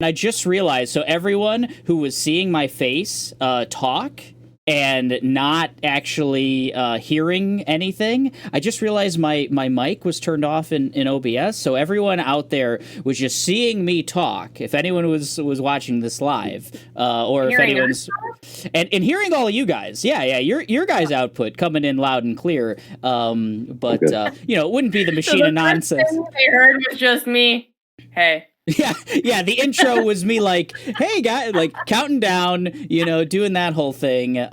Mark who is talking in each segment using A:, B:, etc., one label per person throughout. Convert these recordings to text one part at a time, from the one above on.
A: I just realized, so everyone who was seeing my face talk and not actually hearing anything, I just realized my mic was turned off in OBS. So everyone out there was just seeing me talk. If anyone was watching this live, or if anyone's and hearing all of you guys, yeah, your guys' output coming in loud and clear. But it wouldn't be the machine of nonsense.
B: Thing they heard was just me. Hey.
A: Yeah. The intro was me like, hey guys, like counting down, doing that whole thing.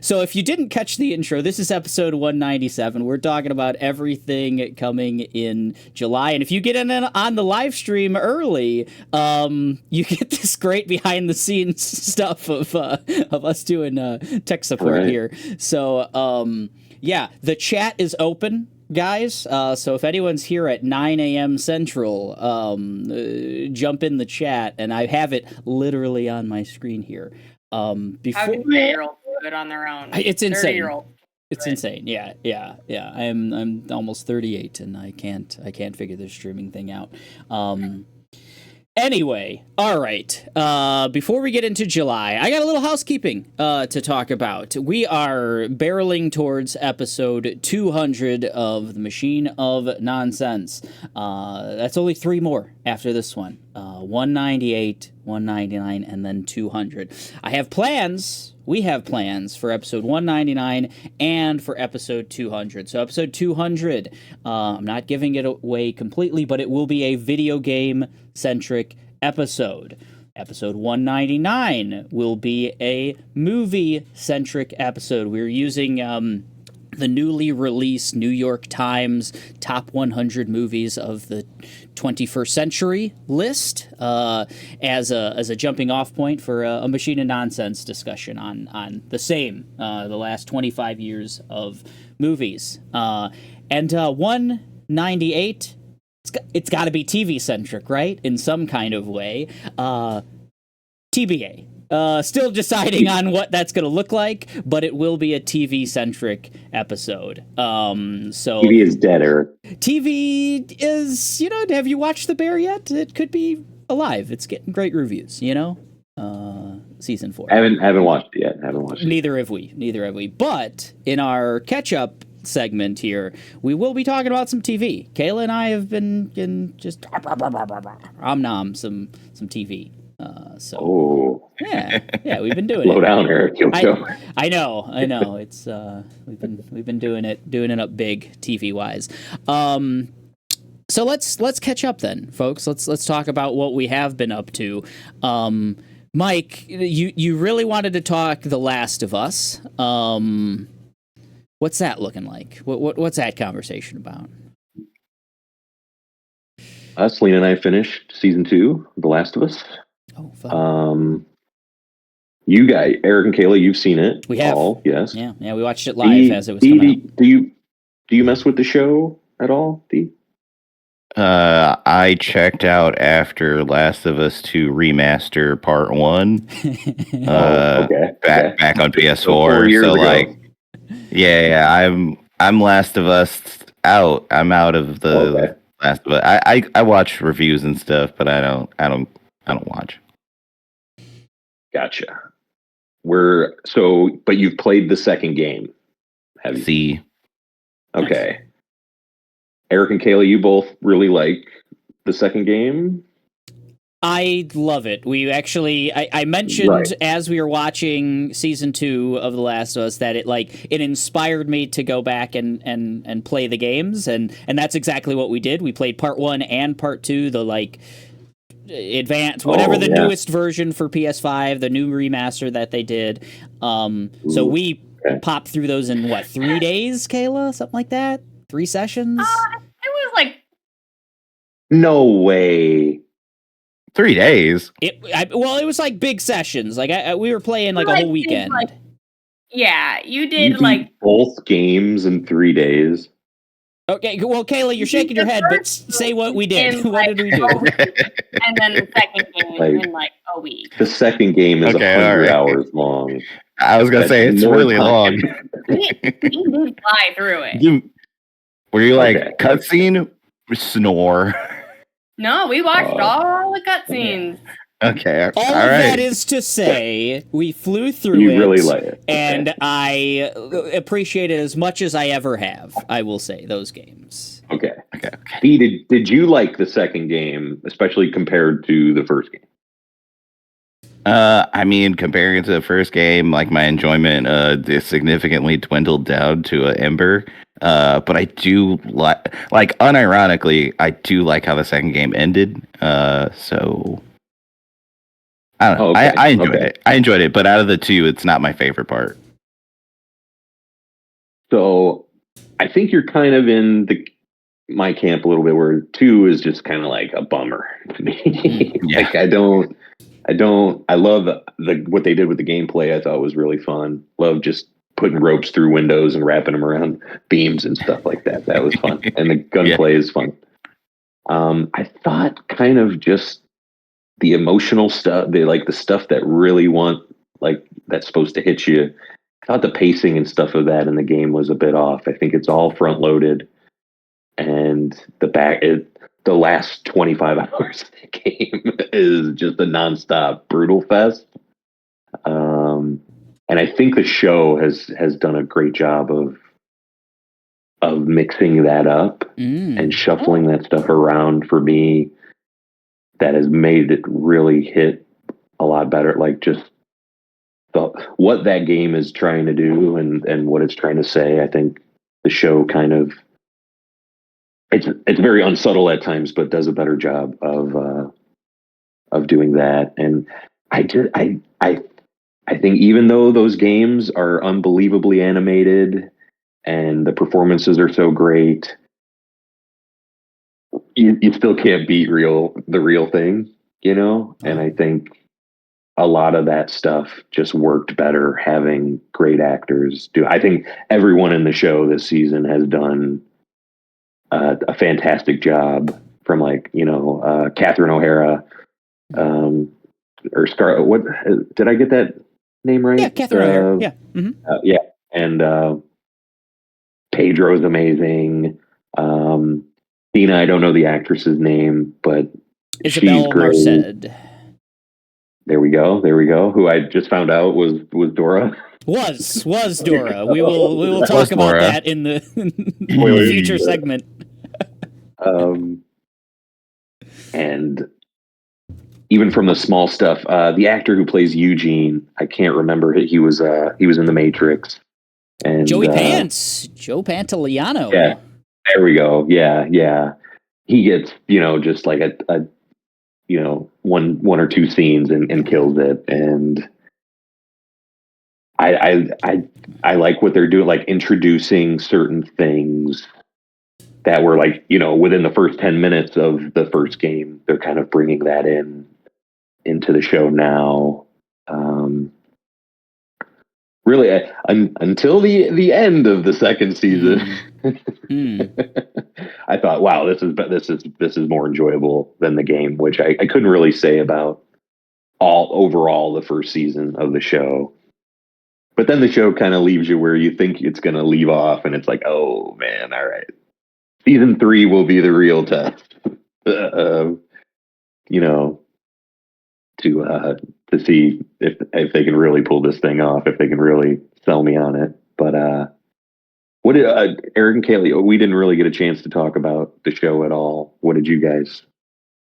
A: So if you didn't catch the intro, this is episode 197. We're talking about everything coming in July, and if you get in on the live stream early, you get this great behind the scenes stuff of us doing tech support here. So yeah, the chat is open, guys. So if anyone's here at 9 a.m. Central, jump in the chat, and I have it literally on my screen here.
B: How can 30-year-olds do it on their own?
A: It's insane.
B: 30-year-old.
A: It's insane. Yeah. I'm almost 38, and I can't figure this streaming thing out. Anyway, all right. Before we get into July, I got a little housekeeping to talk about. We are barreling towards episode 200 of The Machine of Nonsense. That's only 3 more after this one. 198, 199, and then 200. We have plans for episode 199 and for episode 200. So episode 200, I'm not giving it away completely, but it will be a video game-centric episode. Episode 199 will be a movie-centric episode. We're using the newly released New York Times top 100 movies of the 21st century list as a jumping off point for a Machine of Nonsense discussion on the last 25 years of movies. And 198, it's got to be TV centric, right? In some kind of way. TBA. Still deciding on what that's going to look like, but it will be a TV-centric episode. So
C: TV is dead, Eric.
A: TV is, have you watched The Bear yet? It could be alive. It's getting great reviews, season 4.
C: I haven't watched it yet.
A: Neither have we. But in our catch-up segment here, we will be talking about some TV. Kayla and I have been just nom some TV. Yeah, we've been doing
C: Slow
A: it.
C: down, Eric.
A: I know. It's we've been doing it up big TV wise. So let's catch up then, folks. Let's talk about what we have been up to. Mike, you really wanted to talk The Last of Us. What's that looking like? What's that conversation about?
C: Selena and I finished season 2 of The Last of Us.
A: Oh, fun.
C: You guys, Eric and Kayla, you've seen it.
A: We have.
C: All, yes.
A: Yeah, we watched it live as it was coming out.
C: Do you mess with the show at all, D?
D: I checked out after Last of Us 2 Remaster Part 1. Back on PS4.
C: So 4 years ago.
D: Yeah, I'm Last of Us out. I'm out of the Last of Us. I watch reviews and stuff, but I don't watch.
C: Gotcha. But you've played the second game, have you?
D: See.
C: Okay. Eric and Kayla, you both really like the second game?
A: I love it. We actually, I mentioned as we were watching season 2 of The Last of Us that it inspired me to go back and play the games, and that's exactly what we did. We played part 1 and part 2, the advanced, whatever the newest version for PS5, the new remaster that they did. So we popped through those in 3 days, Kayla? Something like that? 3 sessions?
B: It was
C: no way.
D: 3 days.
A: It was big sessions. We were playing a whole weekend.
B: You did
C: both games in 3 days.
A: Okay, well, Kayla, you're shaking your head, but say what we did. What did we do?
B: And then the second game in a week.
C: The second game is 100 hours long.
D: I was gonna say it's really long.
B: We did fly through it.
D: Were you cutscene? Snore.
B: No, we watched all the cutscenes.
D: Okay.
A: All
D: All
A: of
D: right.
A: that is to say, we flew through
C: You
A: it,
C: really like it.
A: and I appreciate it as much as I ever have. I will say those games.
C: Okay. Steve, did you like the second game, especially compared to the first game?
D: I mean, comparing it to the first game, like my enjoyment is significantly dwindled down to an ember. But I do like unironically, I do like how the second game ended. So I don't know.
C: Okay.
D: I enjoyed it. I enjoyed it, but out of the two, it's not my favorite part.
C: So I think you're kind of in my camp a little bit, where 2 is just kind of like a bummer to me.
D: Yeah.
C: Like I love what they did with the gameplay. I thought was really fun. Love just putting ropes through windows and wrapping them around beams and stuff like that. That was fun. And the gunplay is fun. I thought kind of just the emotional stuff, the stuff that really that's supposed to hit you. I thought the pacing and stuff of that in the game was a bit off. I think it's all front loaded, and the last 25 hours of the game is just a nonstop brutal fest. And I think the show has done a great job of mixing that up and shuffling that stuff around for me. That has made it really hit a lot better. Like just what that game is trying to do and what it's trying to say. I think the show kind of it's very unsubtle at times, but does a better job of doing that. And I think even though those games are unbelievably animated and the performances are so great, you still can't beat the real thing, you know? And I think a lot of that stuff just worked better having great actors do. I think everyone in the show this season has done a fantastic job, from Catherine O'Hara, or Scarlett. What did I get that name right?
A: Yeah, Catherine O'Hara. Yeah.
C: Yeah. And Pedro's amazing. Dina, I don't know the actress's name, but
A: Isabel
C: she's great.
A: Marced.
C: There we go. Who I just found out was Dora.
A: Was Dora. We will talk about that in the future segment.
C: And even from the small stuff, the actor who plays Eugene, I can't remember. He was in The Matrix. And
A: Joey Pants, Joe Pantoliano.
C: Yeah, there we go. Yeah. He gets just like a one or two scenes and kills it. And I like what they're doing, like introducing certain things that were within the first 10 minutes of the first game. They're kind of bringing that into the show now. Really, until the end of the second season, I thought, wow, this is more enjoyable than the game, which I couldn't really say about overall the first season of the show. But then the show kind of leaves you where you think it's going to leave off, and it's like, oh man, all right, season 3 will be the real test. To see if they can really pull this thing off, if they can really sell me on it. But what did Eric and Kayla? We didn't really get a chance to talk about the show at all. What did you guys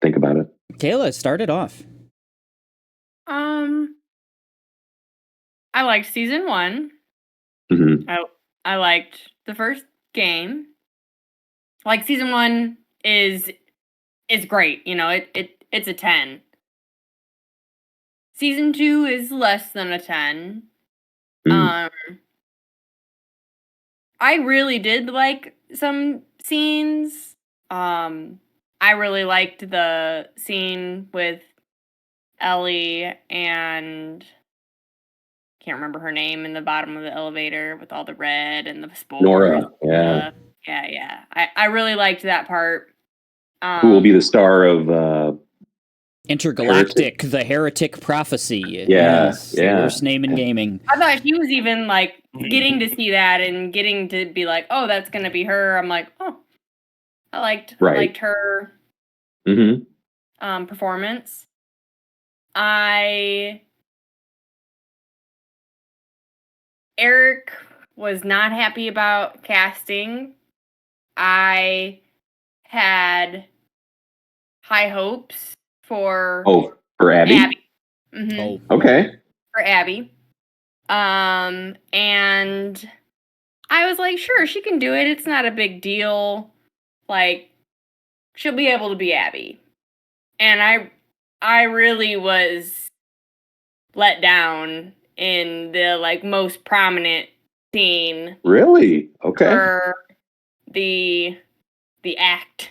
C: think about it?
A: Kayla, started off.
B: I liked season 1.
C: Mm-hmm.
B: I liked the first game. Like season 1 is great. It's a 10. Season 2 is less than a 10. I really did like some scenes. I really liked the scene with Ellie and can't remember her name in the bottom of the elevator with all the red and the spores.
C: Nora, yeah.
B: Yeah. I really liked that part.
C: Who will be the star of
A: Intergalactic, the Heretic Prophecy.
C: Yeah,
A: yes,
C: yeah.
A: The worst name in gaming.
B: I thought she was even like getting to see that and getting to be like, oh, that's gonna be her. I'm like, oh, I liked her.
C: Mm-hmm.
B: Performance. Eric was not happy about casting. I had high hopes for
C: For Abby?
B: Abby. Mm-hmm.
A: Oh,
C: Okay.
B: For Abby. And I was like, sure, she can do it. It's not a big deal. Like, she'll be able to be Abby. And I really was let down in the like most prominent scene
C: Really? Okay.
B: for the act.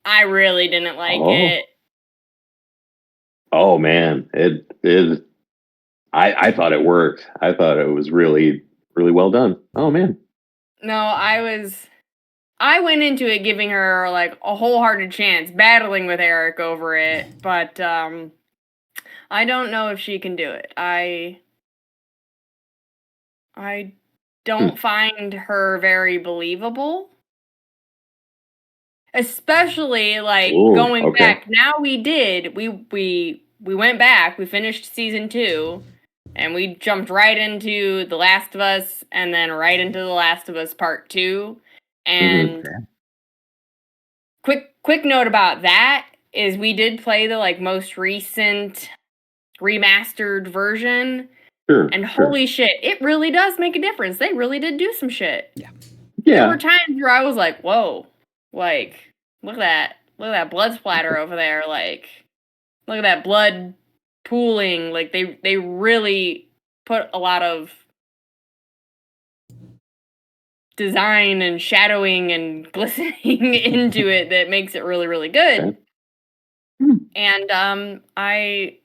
B: I really didn't like it.
C: Oh man, it is. I thought it worked. I thought it was really, really well done. Oh man.
B: No, I went into it giving her like a wholehearted chance, battling with Eric over it, but I don't know if she can do it. I don't find her very believable. Especially like going back. Now we went back, we finished season 2, and we jumped right into The Last of Us and then right into The Last of Us Part 2. And quick note about that is we did play the like most recent remastered version. And holy shit, it really does make a difference. They really did do some shit.
A: Yeah.
B: There were times where I was like, whoa, like, look at that blood splatter over there. Like, look at that blood pooling. Like, they really put a lot of design and shadowing and glistening into it that makes it really, really good. And I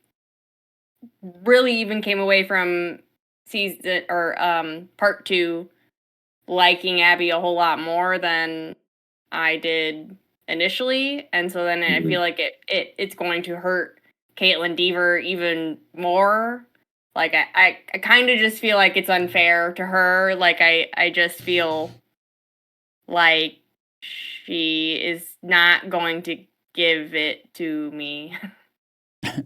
B: really even came away from season or part 2 liking Abby a whole lot more than I did initially, and so then I feel like it's going to hurt Caitlin Deaver even more. Like I kind of just feel like it's unfair to her. Like I just feel like she is not going to give it to me. How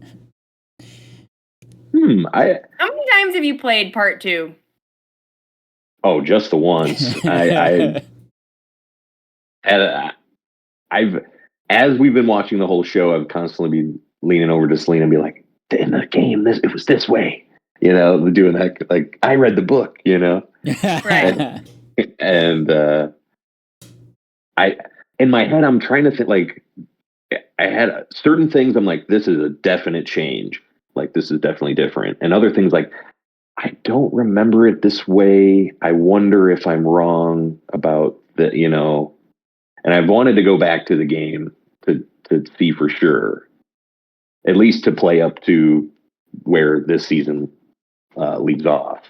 B: many times have you played part 2?
C: Oh, just the once. I've as we've been watching the whole show, I've constantly been leaning over to Selena and be like, in the game, it was this way. You know, doing that, like, I read the book, you know?
B: Right.
C: And in my head, I'm trying to think, like, I had certain things I'm like, this is a definite change. Like, this is definitely different. And other things like, I don't remember it this way. I wonder if I'm wrong about the, you know, and I've wanted to go back to the game to see for sure, at least to play up to where this season leaves off.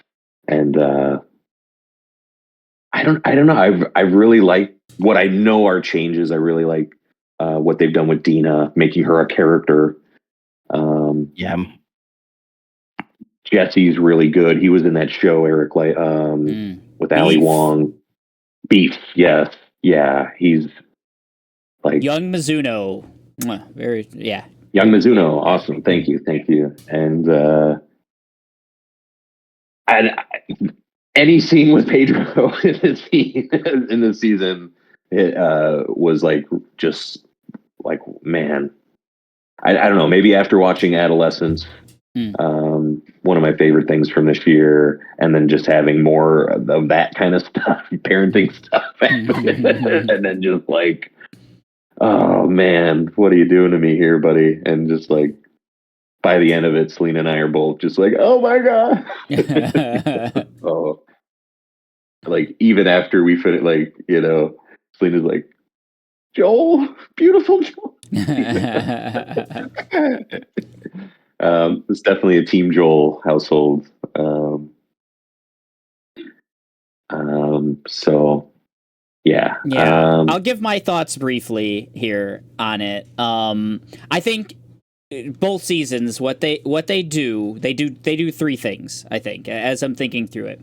C: And I don't know. I really like what I know are changes. I really like what they've done with Dina, making her a character.
D: Yeah.
C: Jesse's really good. He was in that show, Eric, like with Ali Wong. Beef, yes, yeah. He's like
A: young Mizuno. Very, yeah.
C: Young Mizuno, awesome. Thank you. And any scene with Pedro in the season, it was like just like, man. I don't know. Maybe after watching Adolescence, one of my favorite things from this year, and then just having more of that kind of stuff, parenting stuff, and then just like, oh man, what are you doing to me here, buddy? And just like by the end of it, Selena and I are both just like, oh my god. Oh, like even after we finish, like, you know, Selena's like, Joel, beautiful Joel. It's definitely a Team Joel household. So yeah.
A: I'll give my thoughts briefly here on it. I think both seasons, what they do 3 things. I think, as I'm thinking through it,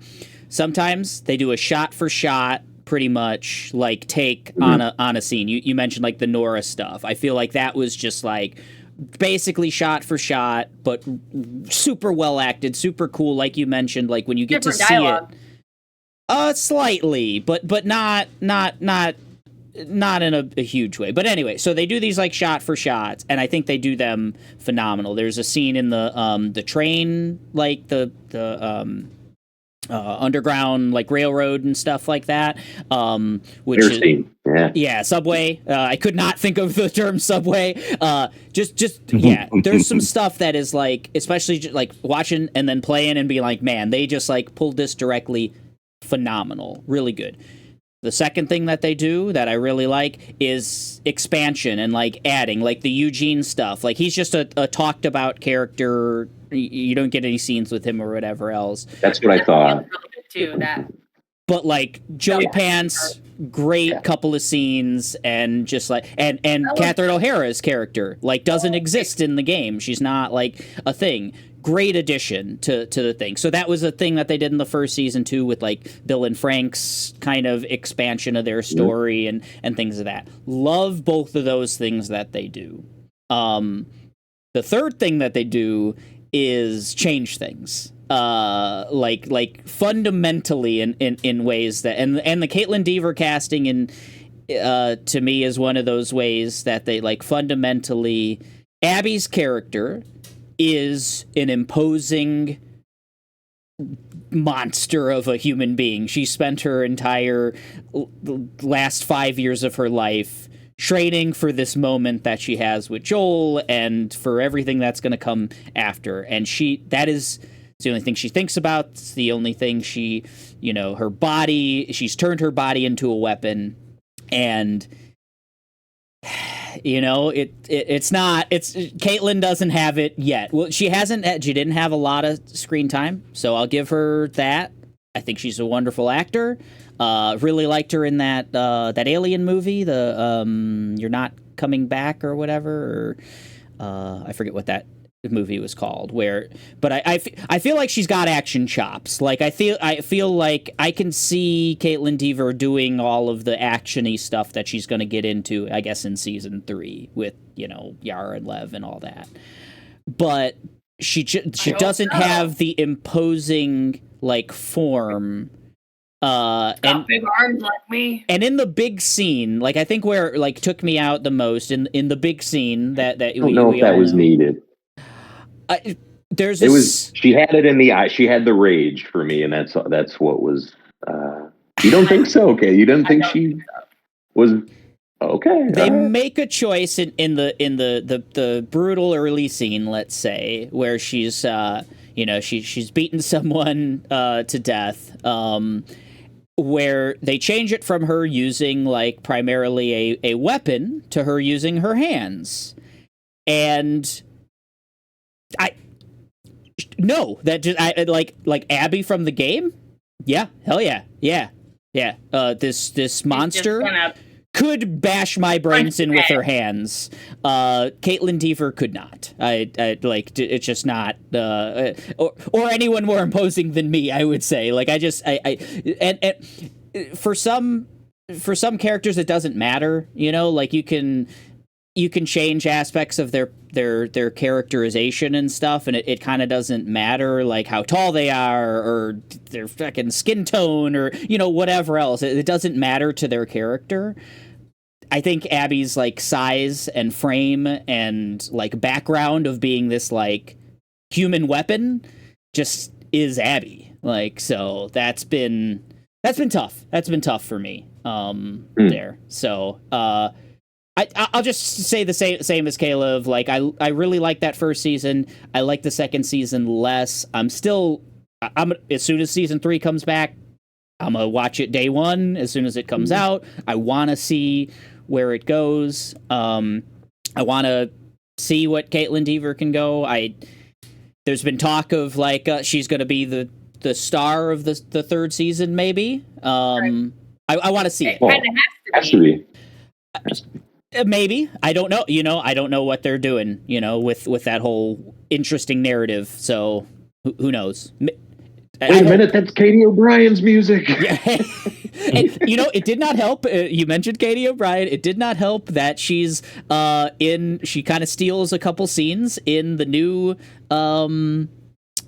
A: sometimes they do a shot for shot pretty much like take on a scene. You mentioned like the Nora stuff. I feel like that was just like basically shot for shot, but super well acted, super cool. Like you mentioned, like when you get
B: Different
A: to
B: dialogue.
A: see it, slightly, but not in a huge way. But anyway, so they do these like shot for shots, and I think they do them phenomenal. There's a scene in the train, like the underground like railroad and stuff like that, which is subway. I could not think of the term subway. There's some stuff that is like, especially like watching and then playing and being like, man, they just like pulled this directly. Phenomenal, really good. The second thing that they do that I really like is expansion and like adding like the Eugene stuff. Like he's just a talked about character. You don't get any scenes with him or whatever else.
C: That's what I thought.
B: Really good too, that.
A: But like Joey Pants, great couple of scenes, and just like and Catherine O'Hara's character like doesn't exist in the game. She's not like a thing. Great addition to the thing. So that was a thing that they did in the first season too, with like Bill and Frank's kind of expansion of their story and things of that. Love both of those things that they do. The third thing that they do is change things. Like fundamentally in ways that and the Caitlin Dever casting to me is one of those ways that they like fundamentally. Abby's character is an imposing monster of a human being. She spent her entire last 5 years of her life training for this moment that she has with Joel and for everything that's going to come after. And that is the only thing she thinks about. It's the only thing she's turned her body into a weapon. And Caitlin doesn't have it yet. Well, she didn't have a lot of screen time, so I'll give her that. I think she's a wonderful actor. Really liked her in that Alien movie, the You're Not Coming Back or whatever, or I forget what that movie was called. But I feel like she's got action chops. Like I feel like I can see Caitlin Dever doing all of the actiony stuff that she's going to get into, I guess, in season 3 with Yara and Lev and all that. But she doesn't have the imposing like form.
B: Got big arms like me.
A: And in the big scene, like I think where it like took me out the most in the big scene that
C: I don't know if that was needed. She had it in the eye. She had the rage for me, and that's what was. You don't think so? Okay, you didn't think she was okay.
A: They make a choice in the brutal early scene, let's say, where she's she's beaten someone to death. Where they change it from her using like primarily a weapon to her using her hands, and. Like Abby from the game. Yeah, hell yeah. This monster could bash my brains in with her hands. Caitlin Dever could not. It's just not. Or anyone more imposing than me, I would say. Like and for some characters it doesn't matter. Like you can change aspects of their characterization and stuff, and it kind of doesn't matter like how tall they are or their fucking skin tone or whatever else. It doesn't matter to their character. I think Abby's like size and frame and like background of being this like human weapon just is Abby. Like, so that's been tough. That's been tough for me there. So I'll just say the same as Kayla. Of like I really like that first season. I like the second season less. I'm as soon as season 3 comes back, I'm gonna watch it day one as soon as it comes out. I want to see where it goes. I want to see what Caitlin Dever can go. There's been talk of like she's gonna be the star of the third season, maybe. Right. I want to see it.
B: Well, kind of has to be.
A: Maybe. I don't know. I don't know what they're doing, with that whole interesting narrative. So who knows?
C: Wait a minute, that's Katie O'Brien's music.
A: Yeah. And, it did not help. You mentioned Katie O'Brien. It did not help that she's she kind of steals a couple scenes in the new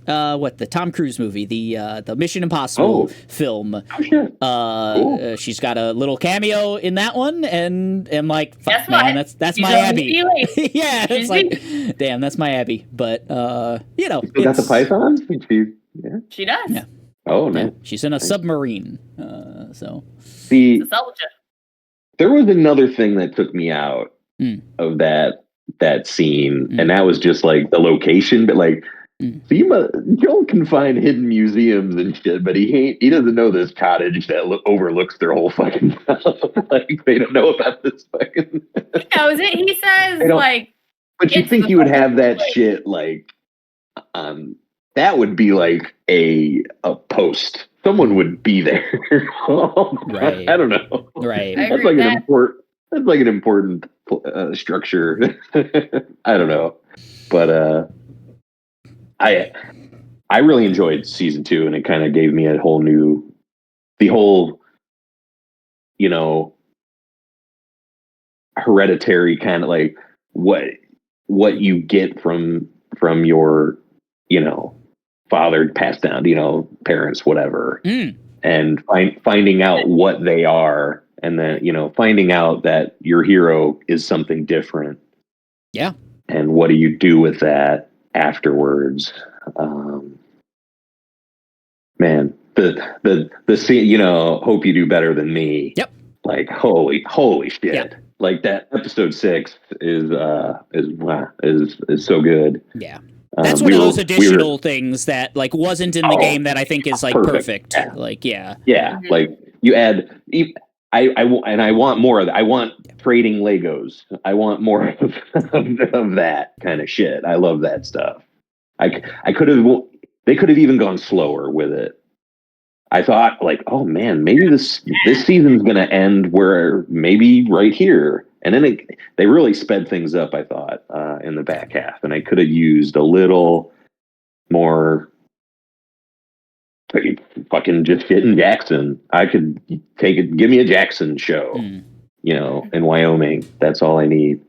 A: the Tom Cruise movie, the Mission Impossible film.
C: Oh, shit. Cool.
A: She's got a little cameo in that one, and I'm like, fuck,
B: Guess
A: man,
B: what?
A: that's
B: She's
A: my Abby. Yeah, it's
B: She's
A: like, damn, that's my Abby. But
C: You got the Python? Yeah.
B: She does.
A: Yeah.
C: Oh, no.
A: Yeah, she's in a submarine. So
C: See,
B: It's a soldier.
C: there was another thing that took me out of that scene, and that was just like the location, but like. So Joel can find hidden museums and shit, but he doesn't know this cottage that overlooks their whole fucking house. Like they don't know about this fucking.
B: He knows it. He says like.
C: But you think you would have that shit like, that would be like a post. Someone would be there.
A: Right.
C: I don't know.
A: Right.
C: That's like an important structure. I don't know, but I really enjoyed season 2, and it kind of gave me the whole, hereditary kind of like what you get from your, father passed down, parents, whatever, and finding out what they are, and then, finding out that your hero is something different.
A: Yeah.
C: And what do you do with that afterwards? Man, the scene, hope you do better than me.
A: Yep.
C: Like holy shit!
A: Yep.
C: Like that episode 6 is so good.
A: Yeah. That's one of those additional things that like wasn't in the game that I think is like perfect.
C: Yeah.
A: Like yeah.
C: Like you add. I want more of that. I want trading Legos. I want more of that kind of shit. I love that stuff. They could have even gone slower with it. I thought like, oh man, maybe this season's going to end where maybe right here. And then they really sped things up, I thought, in the back half. And I could have used a little more fucking just hitting Jackson. I could take it. Give me a Jackson show, in Wyoming. That's all I need.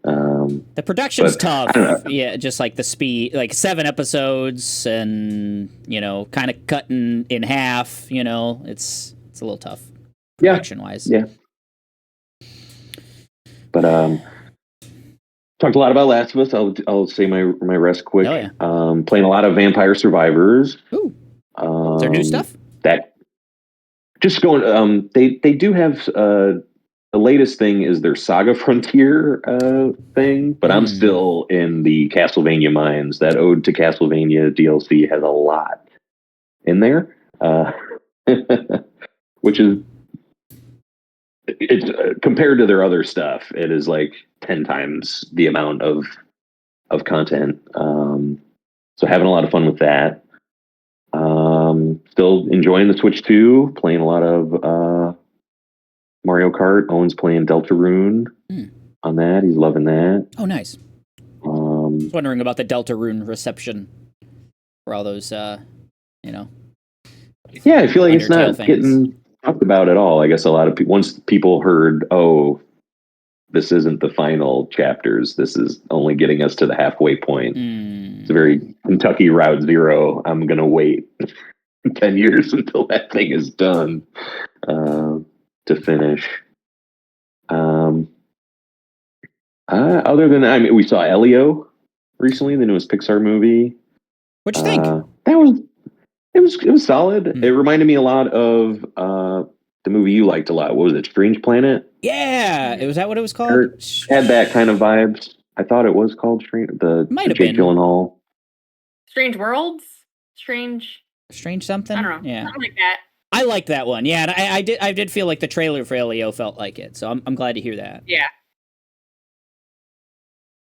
A: The production's tough. Yeah, just like the speed, like 7 episodes and, kind of cutting in half, it's a little tough production wise.
C: Yeah. But talked a lot about Last of Us. I'll say my rest quick.
A: Oh, yeah.
C: Playing a lot of Vampire Survivors.
A: Ooh. Is there new stuff?
C: That just going. They do have the latest thing is their Saga Frontier thing, but I'm still in the Castlevania mines. That Ode to Castlevania DLC has a lot in there, which is it's compared to their other stuff. It is like 10 times the amount of content. So having a lot of fun with that. Still enjoying the Switch 2, playing a lot of Mario Kart. Owen's playing Deltarune on that. He's loving that.
A: Oh, nice. I was wondering about the Deltarune reception for all those,
C: Yeah, I feel like it's not getting talked about at all. I guess a lot of people, once people heard, oh, this isn't the final chapters, this is only getting us to the halfway point. It's a very Kentucky Route Zero. I'm going to wait 10 years until that thing is done to finish. Other than that, we saw Elio recently, the newest Pixar movie.
A: What'd you think?
C: It was solid. It reminded me a lot of the movie you liked a lot. What was it? Strange Planet?
A: Yeah. Was that what it was called?
C: Had that kind of vibes. I thought it was called Strange. The Jake Gyllenhaal.
B: Strange Worlds? Strange
A: something?
B: I don't know.
A: Yeah.
B: Something like that.
A: I like that one. Yeah, and I did feel like the trailer for Elio felt like it. So I'm glad to hear that.
B: Yeah.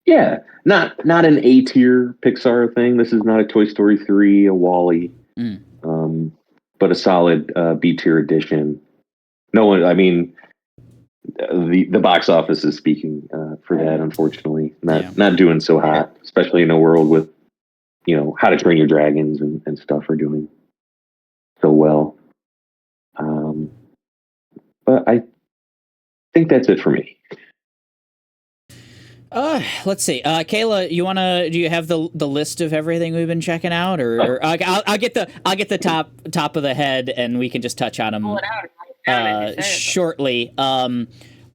C: Yeah. Not an A-tier Pixar thing. This is not a Toy Story 3, a WALL-E. But a solid B-tier edition. No one, the box office is speaking for that, unfortunately. Not doing so hot, especially in a world with, How to Train Your Dragons and stuff are doing so well. But I think that's it for me.
A: Let's see. Kayla, do you have the list of everything we've been checking out, or I'll get the top of the head, and we can just touch on them
B: Pull it out.
A: shortly.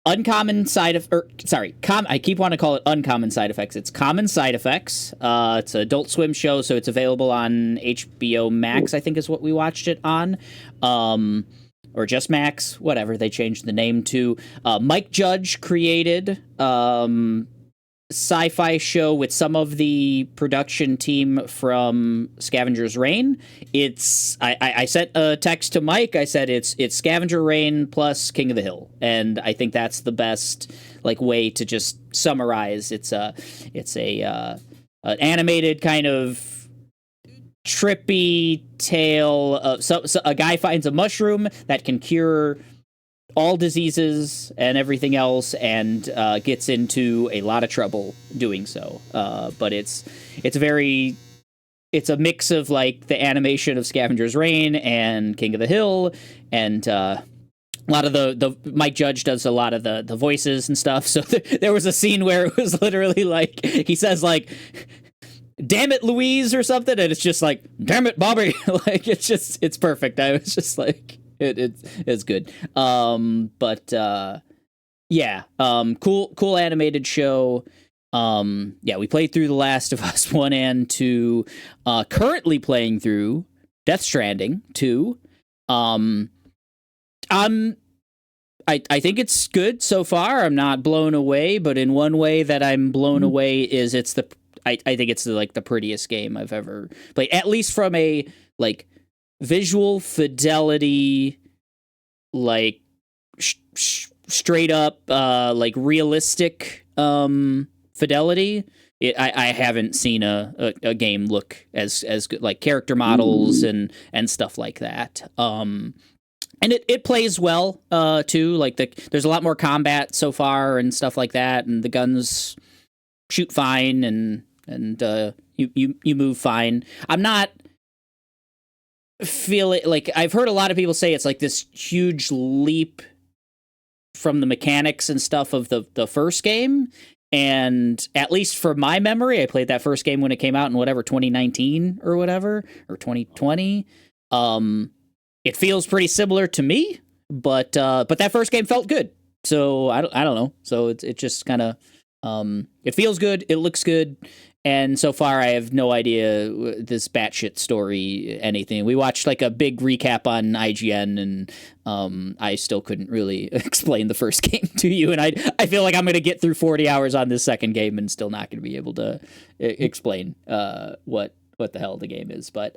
A: Uncommon side of, I keep wanting to call it uncommon side effects. It's common side effects. It's an Adult Swim show, so it's available on HBO Max, I think is what we watched it on. Or just Max, whatever they changed the name to. Mike Judge created sci-fi show with some of the production team from Scavenger's Reign. I sent a text to Mike. I said it's Scavenger Reign plus King of the Hill, and I think that's the best way to just summarize. It's a an animated kind of trippy tale. So a guy finds a mushroom that can cure all diseases and everything else, and gets into a lot of trouble doing so. But it's a mix of the animation of Scavenger's Reign and King of the Hill, and a lot of the Mike Judge does a lot of the voices and stuff. So there was a scene where it was literally he says "Damn it, Louise" or something, and it's just "Damn it, Bobby." It's perfect. I was just it's good. Cool animated show. We played through The Last of Us 1 and 2. Currently playing through Death Stranding 2. I think it's good so far. I'm not blown away, but in one way that I'm blown away is I think it's the prettiest game I've ever played, at least from a visual fidelity, straight up realistic fidelity. I haven't seen a game look as good, character models and stuff like that. And it plays well too. There's a lot more combat so far and stuff like that, and the guns shoot fine, and you move fine. I'm not feeling I've heard a lot of people say it's this huge leap from the mechanics and stuff of the first game, and at least for my memory, I played that first game when it came out in 2019 or 2020. It feels pretty similar to me, but that first game felt good, so I don't know. So it just kind of it feels good, it looks good. And so far, I have no idea this batshit story, anything. We watched a big recap on IGN, and I still couldn't really explain the first game to you. And I feel like I'm going to get through 40 hours on this second game and still not going to be able to explain what the hell the game is. But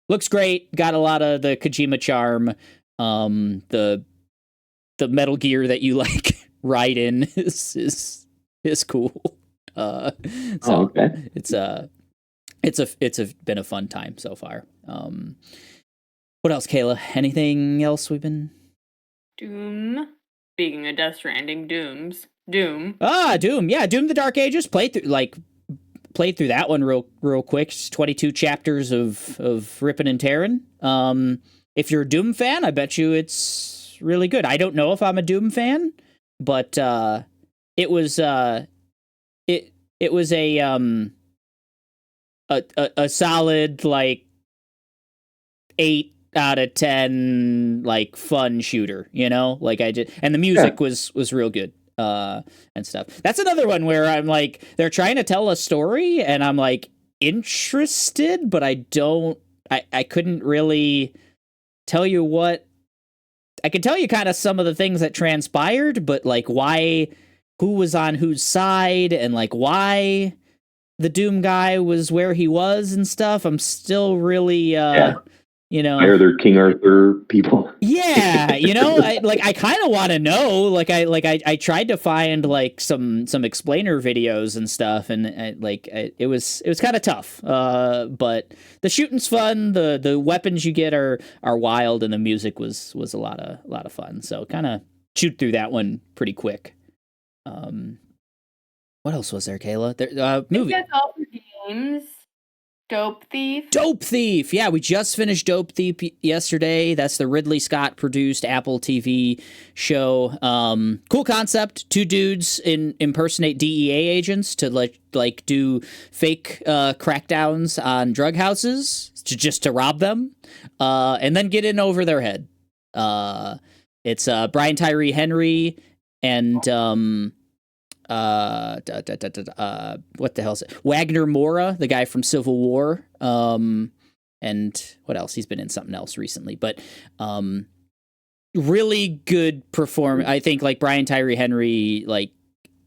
A: looks great. Got a lot of the Kojima charm. The Metal Gear that you ride in is cool.
C: Okay.
A: It's been a fun time so far. What else, Kayla? Anything else we've been?
B: Doom. Speaking of Death Stranding, Doom.
A: Doom. Yeah, Doom: The Dark Ages. Played through that one real quick. Just 22 chapters of ripping and tearing. If you're a Doom fan, I bet you it's really good. I don't know if I'm a Doom fan, but it was it was a solid 8 out of 10 fun shooter, and the music was real good and stuff. That's another one where I'm they're trying to tell a story, and I'm interested, but I couldn't really tell you what. I could tell you kind of some of the things that transpired, but why, who was on whose side, and why the Doom guy was where he was and stuff. I'm still really why
C: are there King Arthur people?
A: Yeah, I kind of want to know. I tried to find some explainer videos and stuff, and it was kind of tough. But the shooting's fun. The weapons you get are wild, and the music was a lot of fun. So kind of shoot through that one pretty quick. What else was there, Kayla? Movie.
B: That's all for games. Dope Thief.
A: Dope Thief. Yeah, we just finished Dope Thief yesterday. That's the Ridley Scott produced Apple TV show. Cool concept. Two dudes impersonate DEA agents to like do fake crackdowns on drug houses to rob them, and then get in over their head. It's Brian Tyree Henry and what the hell is it? Wagner Mora, the guy from Civil War, and what else? He's been in something else recently, but really good performance. I think like Brian Tyree Henry like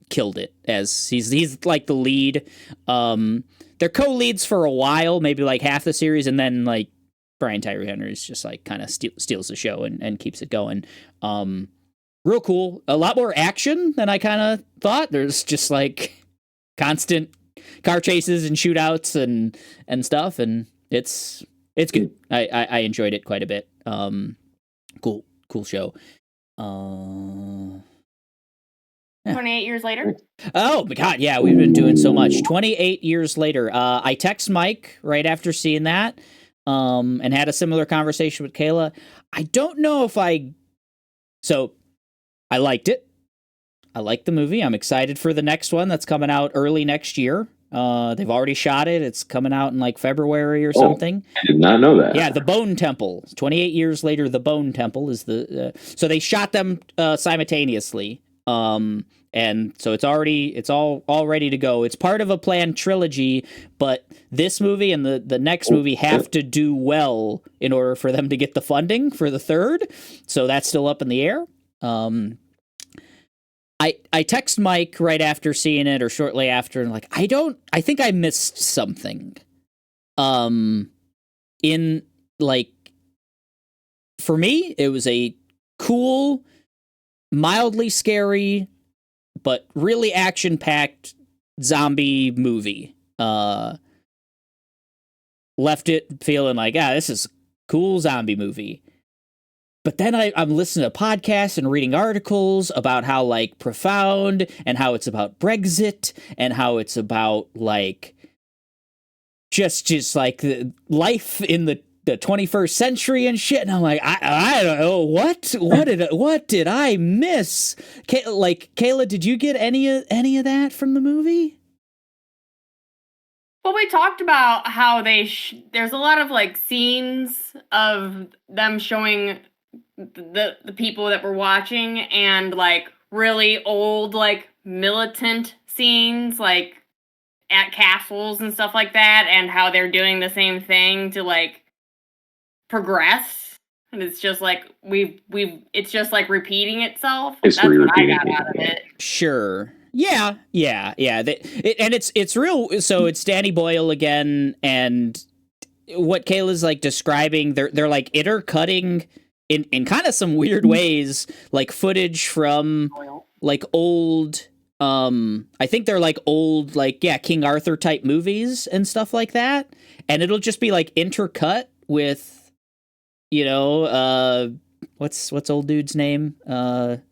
A: killed it as he's like the lead. They're co-leads for a while, maybe like half the series, and then like Brian Tyree Henry is just like kind of steals the show and keeps it going. Real cool. A lot more action than I kind of thought. There's just like constant car chases and shootouts and stuff, and it's good. I enjoyed it quite a bit. Cool show.
B: 28 years later.
A: Oh my god, yeah, we've been doing so much. 28 years later. I text Mike right after seeing that, and had a similar conversation with Kayla. I don't know if I liked it. I liked the movie. I'm excited for the next one that's coming out early next year. They've already shot it. It's coming out in like February or something.
C: I did not know that.
A: Yeah, The Bone Temple. 28 years later, The Bone Temple is the... so they shot them simultaneously. And so it's all ready to go. It's part of a planned trilogy, but this movie and the next movie have to do well in order for them to get the funding for the third. So that's still up in the air. I text Mike right after seeing it or shortly after, and like, I think I missed something. In like, for me, it was a cool, mildly scary, but really action-packed zombie movie. Left it feeling like, this is a cool zombie movie. But then I'm listening to podcasts and reading articles about how, like, profound, and how it's about Brexit, and how it's about, like, just like, the life in the 21st century and shit. And I'm like, I don't know, what did I miss? Kayla, did you get any of that from the movie?
B: Well, we talked about how there's a lot of, like, scenes of them showing the people that were watching, and like really old like militant scenes like at castles and stuff like that, and how they're doing the same thing to like progress, and it's just like it's just like repeating itself.
C: History
B: That's what I
C: repeating.
B: got out of it.
A: Sure. Yeah. And it's real. So it's Danny Boyle again, and what Kayla's like describing, they're like intercutting in kind of some weird ways, like footage from like old, I think they're like old, like, yeah, King Arthur type movies and stuff like that. And it'll just be like intercut with, you know, what's old dude's name? Craven?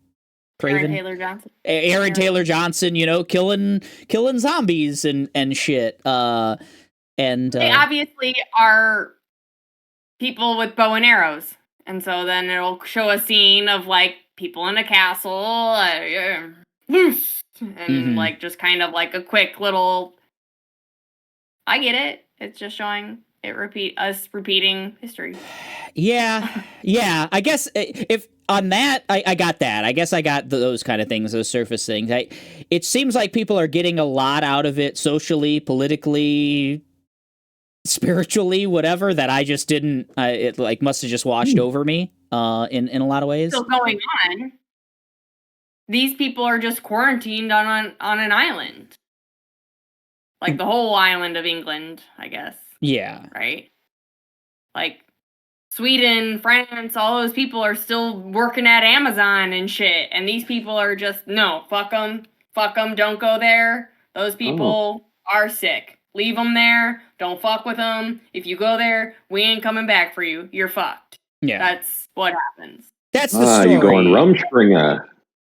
B: Aaron Taylor Johnson.
A: Aaron Taylor Johnson, you know, killing zombies and shit. And
B: they obviously are people with bow and arrows. And so then it'll show a scene of, like, people in a castle, and like, just kind of like a quick little, I get it. It's just showing us repeating history.
A: Yeah. I guess if on that, I got that. I guess I got those kind of things, those surface things. It seems like people are getting a lot out of it socially, politically, spiritually, whatever, that I just didn't. It like must have just washed over me in a lot of ways.
B: Still going on. These people are just quarantined on an island, like the whole island of England, I guess.
A: Yeah.
B: Right. Like Sweden, France, all those people are still working at Amazon and shit, and these people are just no, fuck them, don't go there. Those people are sick. Leave them there. Don't fuck with them. If you go there, we ain't coming back for you. You're fucked.
A: Yeah.
B: That's what happens.
A: That's the story.
C: You going Rumspringa.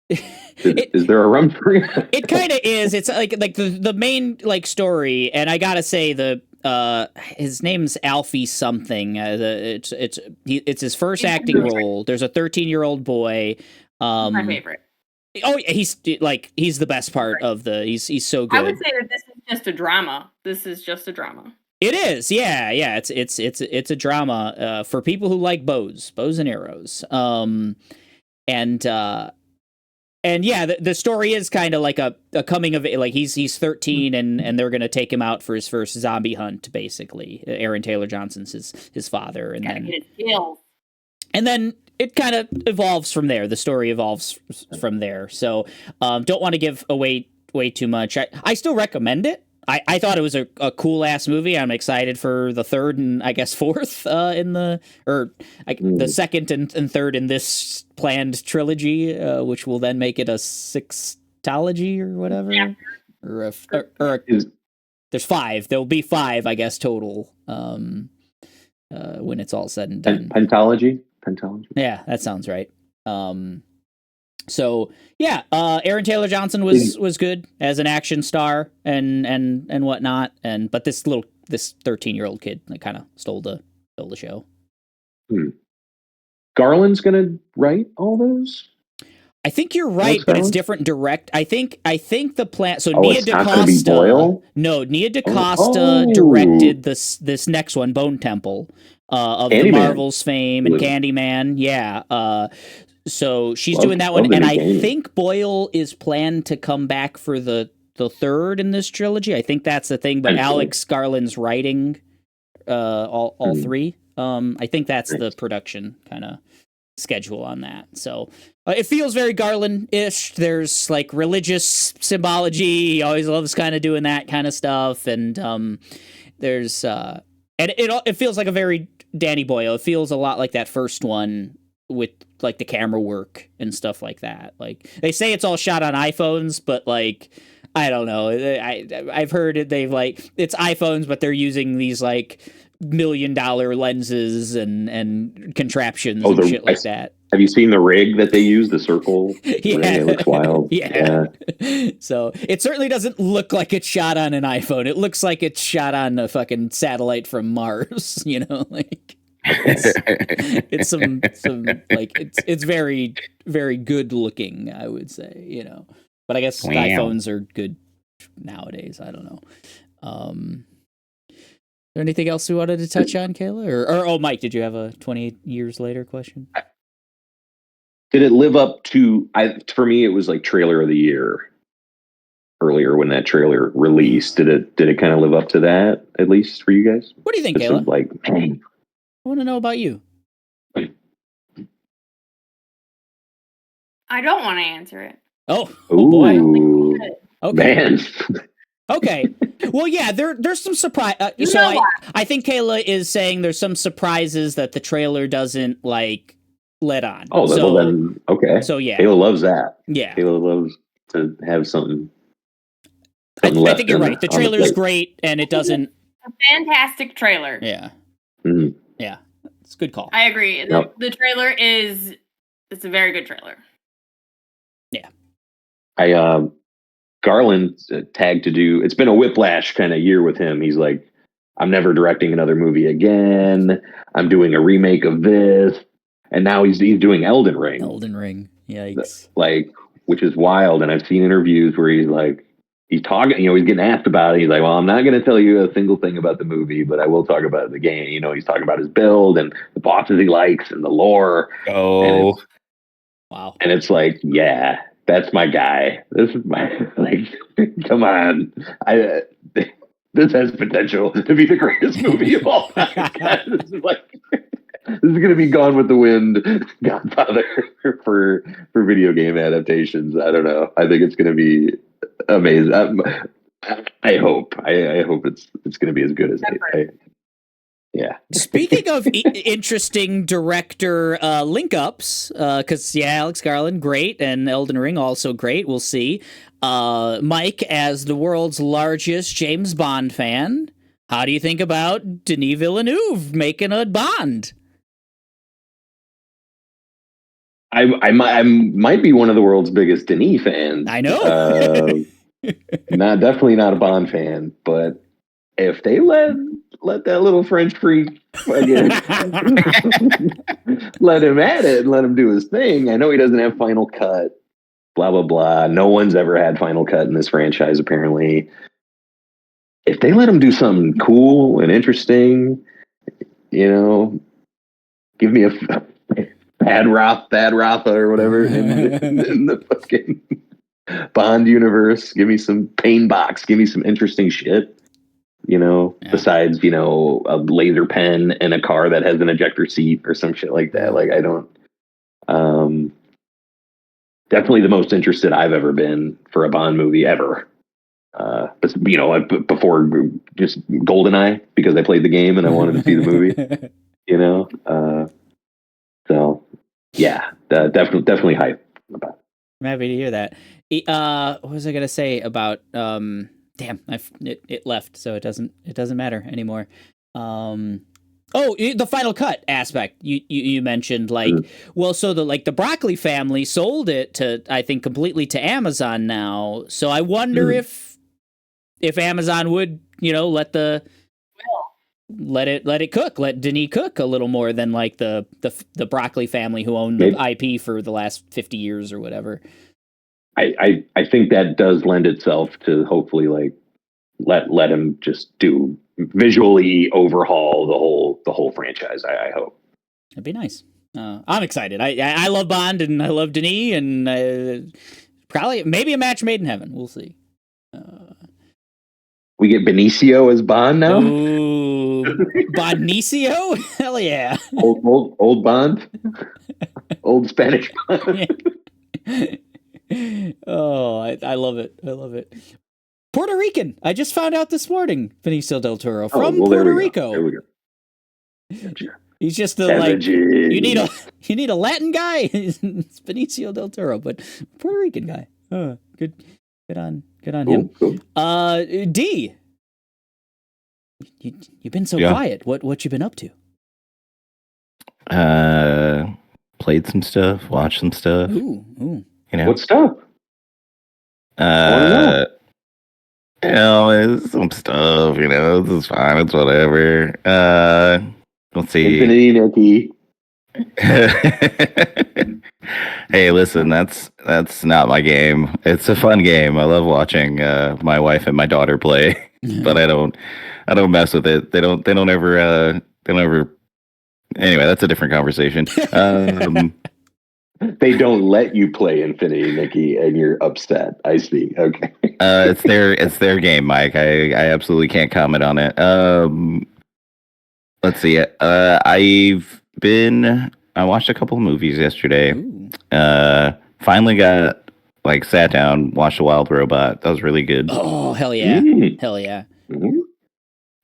C: Is there a Rumspringa?
A: It kind of is. It's like the main like story, and I gotta say the his name's Alfie something. It's his first acting role. There's a 13-year-old boy.
B: My favorite.
A: Oh, he's the best part of the. He's so good.
B: I would say that this is just a drama. This is just a drama.
A: It is, yeah. It's a drama for people who like bows and arrows. And yeah, the story is kind of like a coming of like he's 13 and they're gonna take him out for his first zombie hunt. Basically, Aaron Taylor Johnson's his father, and then
B: get his skills.
A: And then it kind of evolves from there. The story evolves from there. So don't want to give away way too much. I still recommend it. I thought it was a cool ass movie. I'm excited for the third and I guess fourth the second and third in this planned trilogy, which will then make it a sixtology or whatever. Yeah. There's 5. There'll be 5, I guess, total when it's all said and done.
C: Pentology.
A: Yeah, that sounds right. So yeah, Aaron Taylor Johnson was good as an action star and whatnot, but this 13-year-old kid kind of stole the show.
C: Garland's gonna write all those.
A: I think you're right, but it's different direct. I think the plan. So
C: Nia DaCosta.
A: No, Nia DaCosta directed this next one, Bone Temple, of
C: Candyman.
A: the Marvels fame and Candyman. Yeah. So she's doing that one, and I think Boyle is planned to come back for the third in this trilogy. I think that's the thing. But Alex Garland's writing all 3. I think that's the production kind of schedule on that. So it feels very Garland-ish. There's like religious symbology. He always loves kind of doing that kind of stuff, and there's and it feels like a very Danny Boyle. It feels a lot like that first one with like the camera work and stuff like that. Like they say it's all shot on iPhones, but like I don't know. I've heard it. They've like it's iPhones, but they're using these like $1 million lenses and contraptions and shit like that.
C: Have you seen the rig that they use? The circle.
A: Yeah,
C: rig? It looks wild.
A: Yeah. So it certainly doesn't look like it's shot on an iPhone. It looks like it's shot on a fucking satellite from Mars. You know, like. It's some like it's very very good looking, I would say, you know, but I guess iPhones are good nowadays. I don't know. Is there anything else we wanted to touch on, Kayla, or Mike, did you have a 28 years later question?
C: Did it live up to? For me, it was like trailer of the year earlier when that trailer released. Did it kind of live up to that, at least for you guys?
A: What do you think, Kayla?
C: Like.
A: I want to know about you.
B: I don't want to answer it.
A: Oh boy. Okay.
C: Man.
A: Okay. Well, yeah, there's some surprise. I think Kayla is saying there's some surprises that the trailer doesn't like let on.
C: Oh, so, well then, okay.
A: So yeah,
C: Kayla loves that.
A: Yeah,
C: Kayla loves to have something.
A: I think you're right. The trailer is great, and it doesn't.
B: A fantastic trailer.
A: Yeah.
C: Mm-hmm.
A: Yeah, it's a good call.
B: I agree. The trailer it's a very good trailer.
A: Yeah.
C: Garland tagged to do. It's been a whiplash kind of year with him. He's like, I'm never directing another movie again. I'm doing a remake of this, and now he's doing Elden Ring.
A: Yikes!
C: Like, which is wild. And I've seen interviews where he's like. He's talking, he's getting asked about it. He's like, well, I'm not going to tell you a single thing about the movie, but I will talk about the game. He's talking about his build and the bosses he likes and the lore.
A: Oh,
C: wow. And it's like, yeah, that's my guy. This is come on. This has potential to be the greatest movie of all time. This is going to be Gone with the Wind, Godfather for video game adaptations. I don't know. I think it's going to be amazing. I hope it's going to be as good as yeah.
A: Speaking of interesting director link-ups, because Alex Garland, great, and Elden Ring also great. We'll see. Mike, as the world's largest James Bond fan, how do you think about Denis Villeneuve making a Bond?
C: I might be one of the world's biggest Denis fans.
A: I know.
C: Definitely not a Bond fan, but if they let that little French freak again, let him at it and let him do his thing. I know he doesn't have Final Cut, blah blah blah. No one's ever had Final Cut in this franchise, apparently. If they let him do something cool and interesting, give me a Bad Ratha or whatever in the fucking Bond universe. Give me some Pain Box. Give me some interesting shit. Besides, a laser pen and a car that has an ejector seat or some shit like that. Like, I don't, definitely the most interested I've ever been for a Bond movie ever. Before just GoldenEye, because I played the game and I wanted to see the movie, so yeah, definitely hype about it.
A: I'm happy to hear that. What was I gonna say about damn, it left, so it doesn't matter anymore. The Final Cut aspect you mentioned, like, well, so the Broccoli family sold it to, I think, completely to Amazon now. So I wonder if Amazon would, let it cook, let Denis cook a little more than like the Broccoli family who owned the IP for the last 50 years or whatever.
C: I think that does lend itself to hopefully like let him just visually overhaul the whole franchise. I hope
A: that'd be nice. I'm excited. I love Bond and I love Denis, and probably maybe a match made in heaven. We'll see.
C: We get Benicio as Bond now.
A: Ooh, Bonicio? Hell yeah!
C: Old Bond, old Spanish Bond.
A: Oh, I love it. I love it. Puerto Rican. I just found out this morning. Benicio del Toro from Puerto Rico.
C: There we go. Gotcha.
A: He's just you need a Latin guy. It's Benicio del Toro, but Puerto Rican guy. Oh, good on him.
C: Cool.
A: D. You've been so quiet. What you been up to?
D: Played some stuff, watched some stuff.
A: Ooh.
C: What stuff?
D: It's some stuff, it's fine, it's whatever. Let's see.
C: Infinity Nikki.
D: Hey, listen, that's not my game. It's a fun game. I love watching my wife and my daughter play, but I don't mess with it. They don't ever anyway, that's a different conversation.
C: They don't let you play Infinity Nikki and you're upset. I see. Okay.
D: It's their game, Mike. I absolutely can't comment on it. Let's see. I watched a couple of movies yesterday. Finally got sat down, watched A Wild Robot. That was really good.
A: Oh, hell yeah. Hell yeah.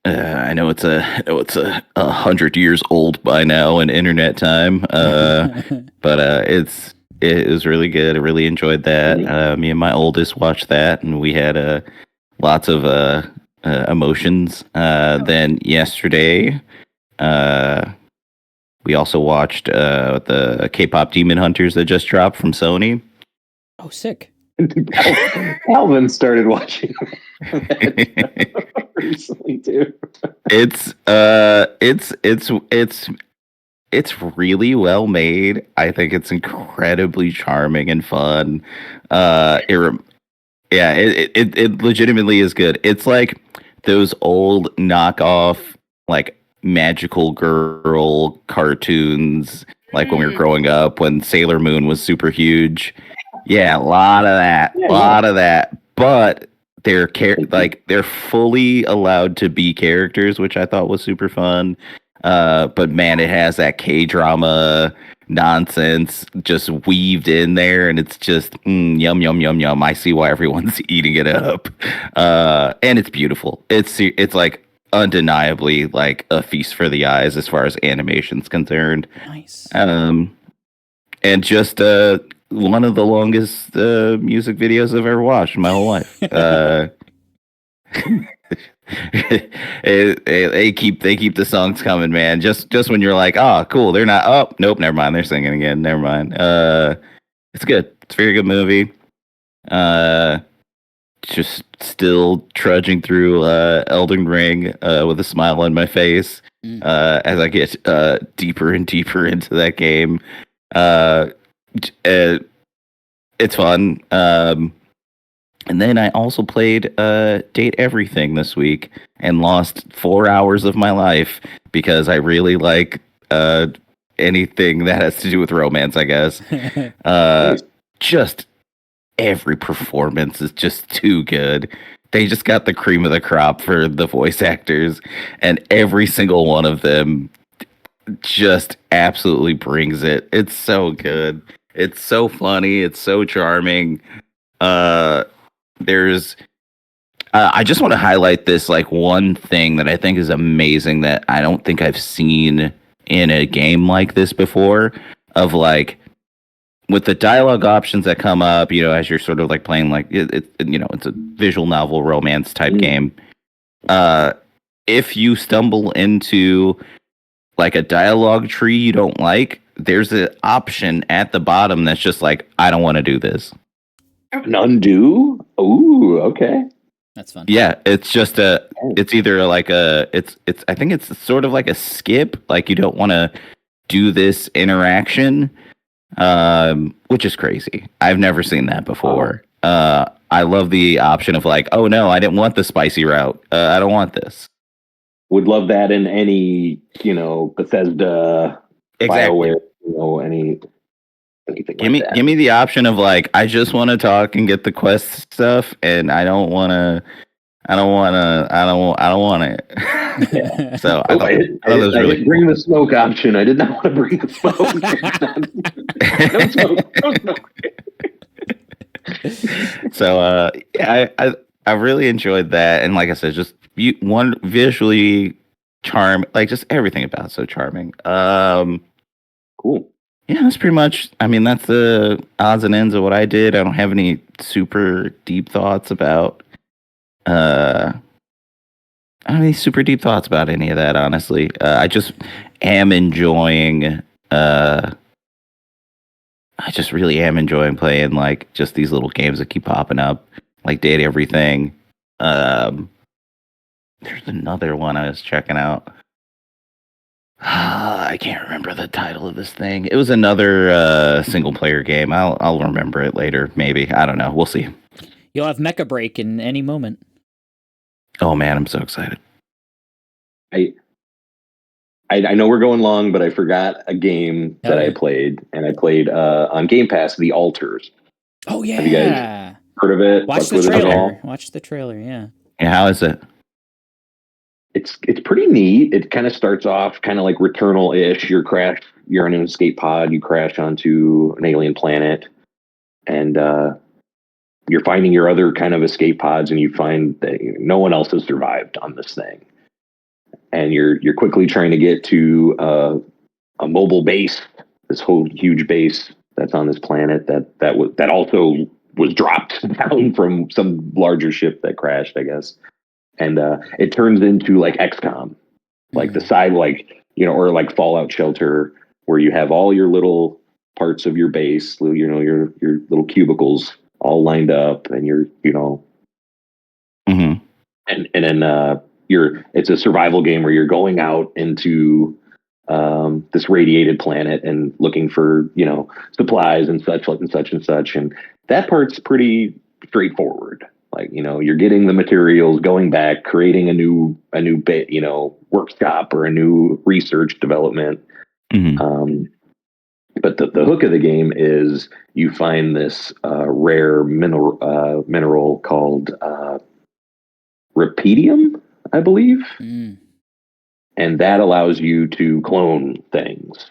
D: I know it's a 100 years old by now in internet time, but it was really good. I really enjoyed that. Me and my oldest watched that, and we had lots of emotions. Then yesterday, we also watched the K-pop Demon Hunters that just dropped from Sony.
A: Oh, sick.
C: Calvin started watching recently too.
D: It's really well made. I think it's incredibly charming and fun. It legitimately is good. It's like those old knockoff magical girl cartoons, when we were growing up, when Sailor Moon was super huge. Yeah, a lot of that. But they're they're fully allowed to be characters, which I thought was super fun. But man, it has that K-drama nonsense just weaved in there, and it's just yum yum yum yum. I see why everyone's eating it up. And it's beautiful. It's undeniably a feast for the eyes as far as animation's concerned.
A: Nice.
D: And just one of the longest music videos I've ever watched in my whole life. They keep the songs coming, man. Just when you're like, oh, cool, they're not. Oh, nope, never mind. They're singing again. Never mind. It's good. It's a very good movie. just still trudging through Elden Ring with a smile on my face as I get deeper and deeper into that game. It's fun. And then I also played Date Everything this week and lost 4 hours of my life because I really like anything that has to do with romance, I guess. Just every performance is just too good. They just got the cream of the crop for the voice actors, and every single one of them just absolutely brings it. It's so good. It's so funny. It's so charming. There's I just want to highlight this like one thing that I think is amazing that I don't think I've seen in a game like this before, of like with the dialogue options that come up, as you're sort of like playing like it's a visual novel romance type game. If you stumble into like a dialogue tree you don't like, there's an option at the bottom that's just like, I don't want to do this.
C: An undo? Ooh, okay.
A: That's fun.
D: Yeah, it's just it's either like it's I think it's sort of like a skip, like you don't want to do this interaction, which is crazy. I've never seen that before. I love the option of like, oh no, I didn't want the spicy route. I don't want this.
C: Would love that in any, Bethesda,
D: Exactly.
C: BioWare, anything like that.
D: Give me the option of like, I just want to talk and get the quest stuff, and I don't want it.
C: Yeah.
D: So
C: I didn't bring the smoke option. I did not want to bring the smoke. No smoke.
D: So I really enjoyed that, and like I said, just one visually charm, like just everything about it so charming.
C: Cool.
D: Yeah, that's pretty much. I mean, that's the odds and ends of what I did. I don't have any super deep thoughts about. I don't have any super deep thoughts about any of that, honestly. I just am enjoying. I just really am enjoying playing like just these little games that keep popping up, like Date Everything. There's another one I was checking out. I can't remember the title of this thing. It was another single player game. I'll remember it later, maybe. I don't know. We'll see.
A: You'll have Mecha Break in any moment.
D: Oh man, I'm so excited.
C: I know we're going long, but I forgot a game that I played, and I played on Game Pass, The Alters.
A: Oh yeah.
C: Have you guys heard of it?
A: Watch the trailer. Watch the trailer, yeah.
D: Yeah, how is it?
C: It's pretty neat. It kind of starts off kind of like Returnal-ish. You're in an escape pod. You crash onto an alien planet, and you're finding your other kind of escape pods, and you find that no one else has survived on this thing. And you're quickly trying to get to a mobile base, this whole huge base that's on this planet that also was dropped down from some larger ship that crashed, I guess. And it turns into like XCOM, like the side, like, or like Fallout Shelter, where you have all your little parts of your base, your little cubicles all lined up, and
D: Mm-hmm.
C: and then it's a survival game where you're going out into this radiated planet and looking for supplies and such, and that part's pretty straightforward. Like, you're getting the materials, going back, creating a new bit, workshop or a new research development.
D: Mm-hmm.
C: But the hook of the game is you find this rare mineral called Rapedium, I believe. And that allows you to clone things.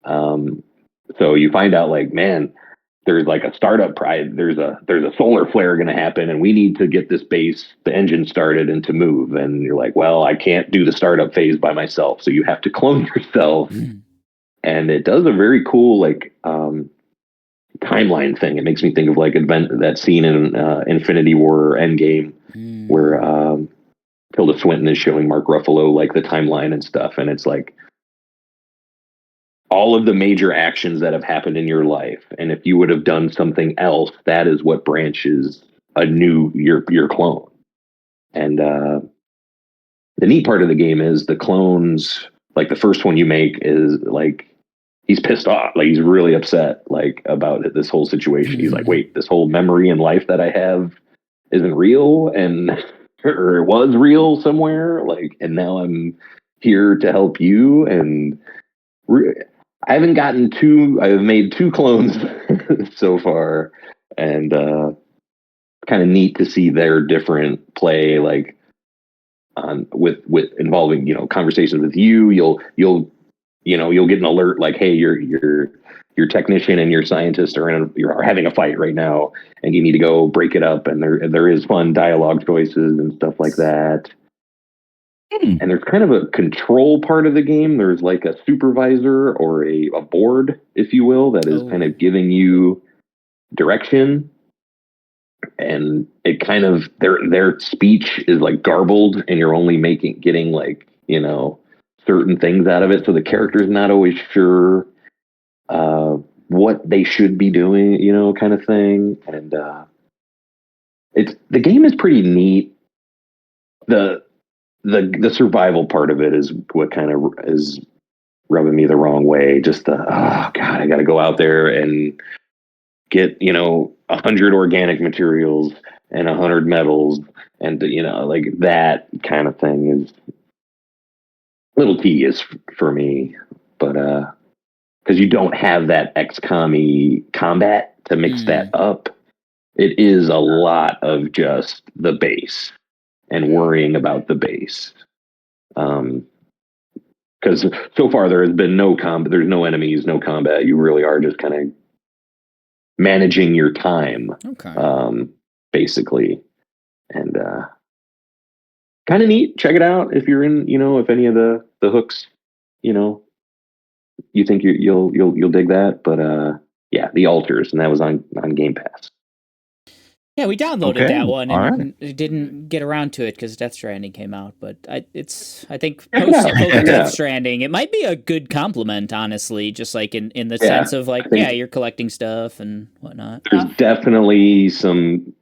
C: So you find out, like, man, there's like a startup there's a solar flare going to happen, and we need to get this base, the engine started and to move. And you're like, well, I can't do the startup phase by myself, so you have to clone yourself. And it does a very cool like timeline thing. It makes me think of like that scene in Infinity War or Endgame where Tilda Swinton is showing Mark Ruffalo like the timeline and stuff, and it's like all of the major actions that have happened in your life, and if you would have done something else, that is what branches your clone. And the neat part of the game is the clones, like the first one you make is like, he's pissed off. Like he's really upset, like about this whole situation. He's like, wait, this whole memory and life that I have isn't real, and or it was real somewhere. Like, and now I'm here to help you. And I haven't gotten I've made 2 clones so far, and kind of neat to see their different play, like on with involving conversations with you. You'll get an alert like, hey, your technician and your scientist are having a fight right now, and you need to go break it up. And there is fun dialogue choices and stuff like that. And there's kind of a control part of the game. There's like a supervisor or a board, if you will, that is kind of giving you direction. And it kind of their speech is like garbled, and you're only getting like certain things out of it. So the character's not always sure what they should be doing, kind of thing. And the game is pretty neat. The survival part of it is what kind of is rubbing me the wrong way. Just oh god, I got to go out there and get 100 organic materials and 100 metals, and like that kind of thing is a little tedious for me. But because you don't have that XCOM-y combat to mix that up, it is a lot of just the base and worrying about the base. Because so far there has been no combat, there's no enemies, no combat. You really are just kind of managing your time, basically. And kind of neat. Check it out if you're in, if any of the hooks, you think you'll dig that. But yeah, The Altars, and that was on Game Pass.
A: Yeah, we downloaded that one and didn't get around to it because Death Stranding came out. But I think post Death Stranding, it might be a good compliment, honestly. Just like in the sense of like, you're collecting stuff and whatnot.
C: There's definitely some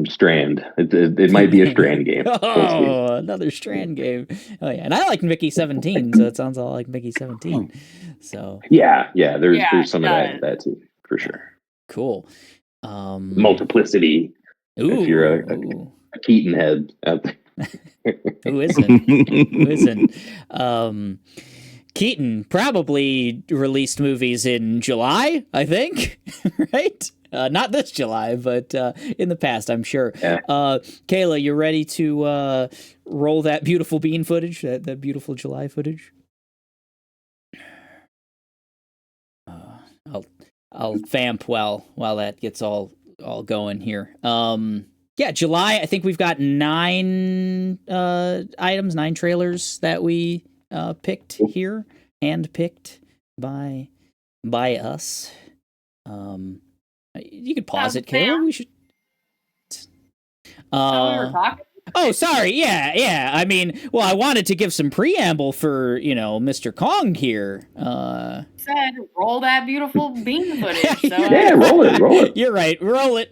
C: Strand. It might be a Strand game.
A: Oh, another Strand game. Oh yeah, and I like Mickey 17, so it sounds all like Mickey 17. So
C: yeah, there's some of that too, for sure.
A: Cool.
C: Multiplicity.
A: Ooh,
C: if you're a Keaton head out there.
A: Who isn't? Keaton probably released movies in July, I think, right? Not this July, but in the past, I'm sure.
C: Yeah.
A: Kayla, you ready to roll that beautiful bean footage, that beautiful July footage? I'll vamp while that gets all going here. Yeah, July, I think we've got 9 items, 9 trailers that we picked here, hand-picked by us. You could pause it, Kayla. We should.
B: We were talking.
A: Oh, sorry. Yeah. I mean, well, I wanted to give some preamble for Mr. Kong here.
B: Said roll that beautiful bean footage. So
C: yeah, roll it.
A: You're right. Roll it.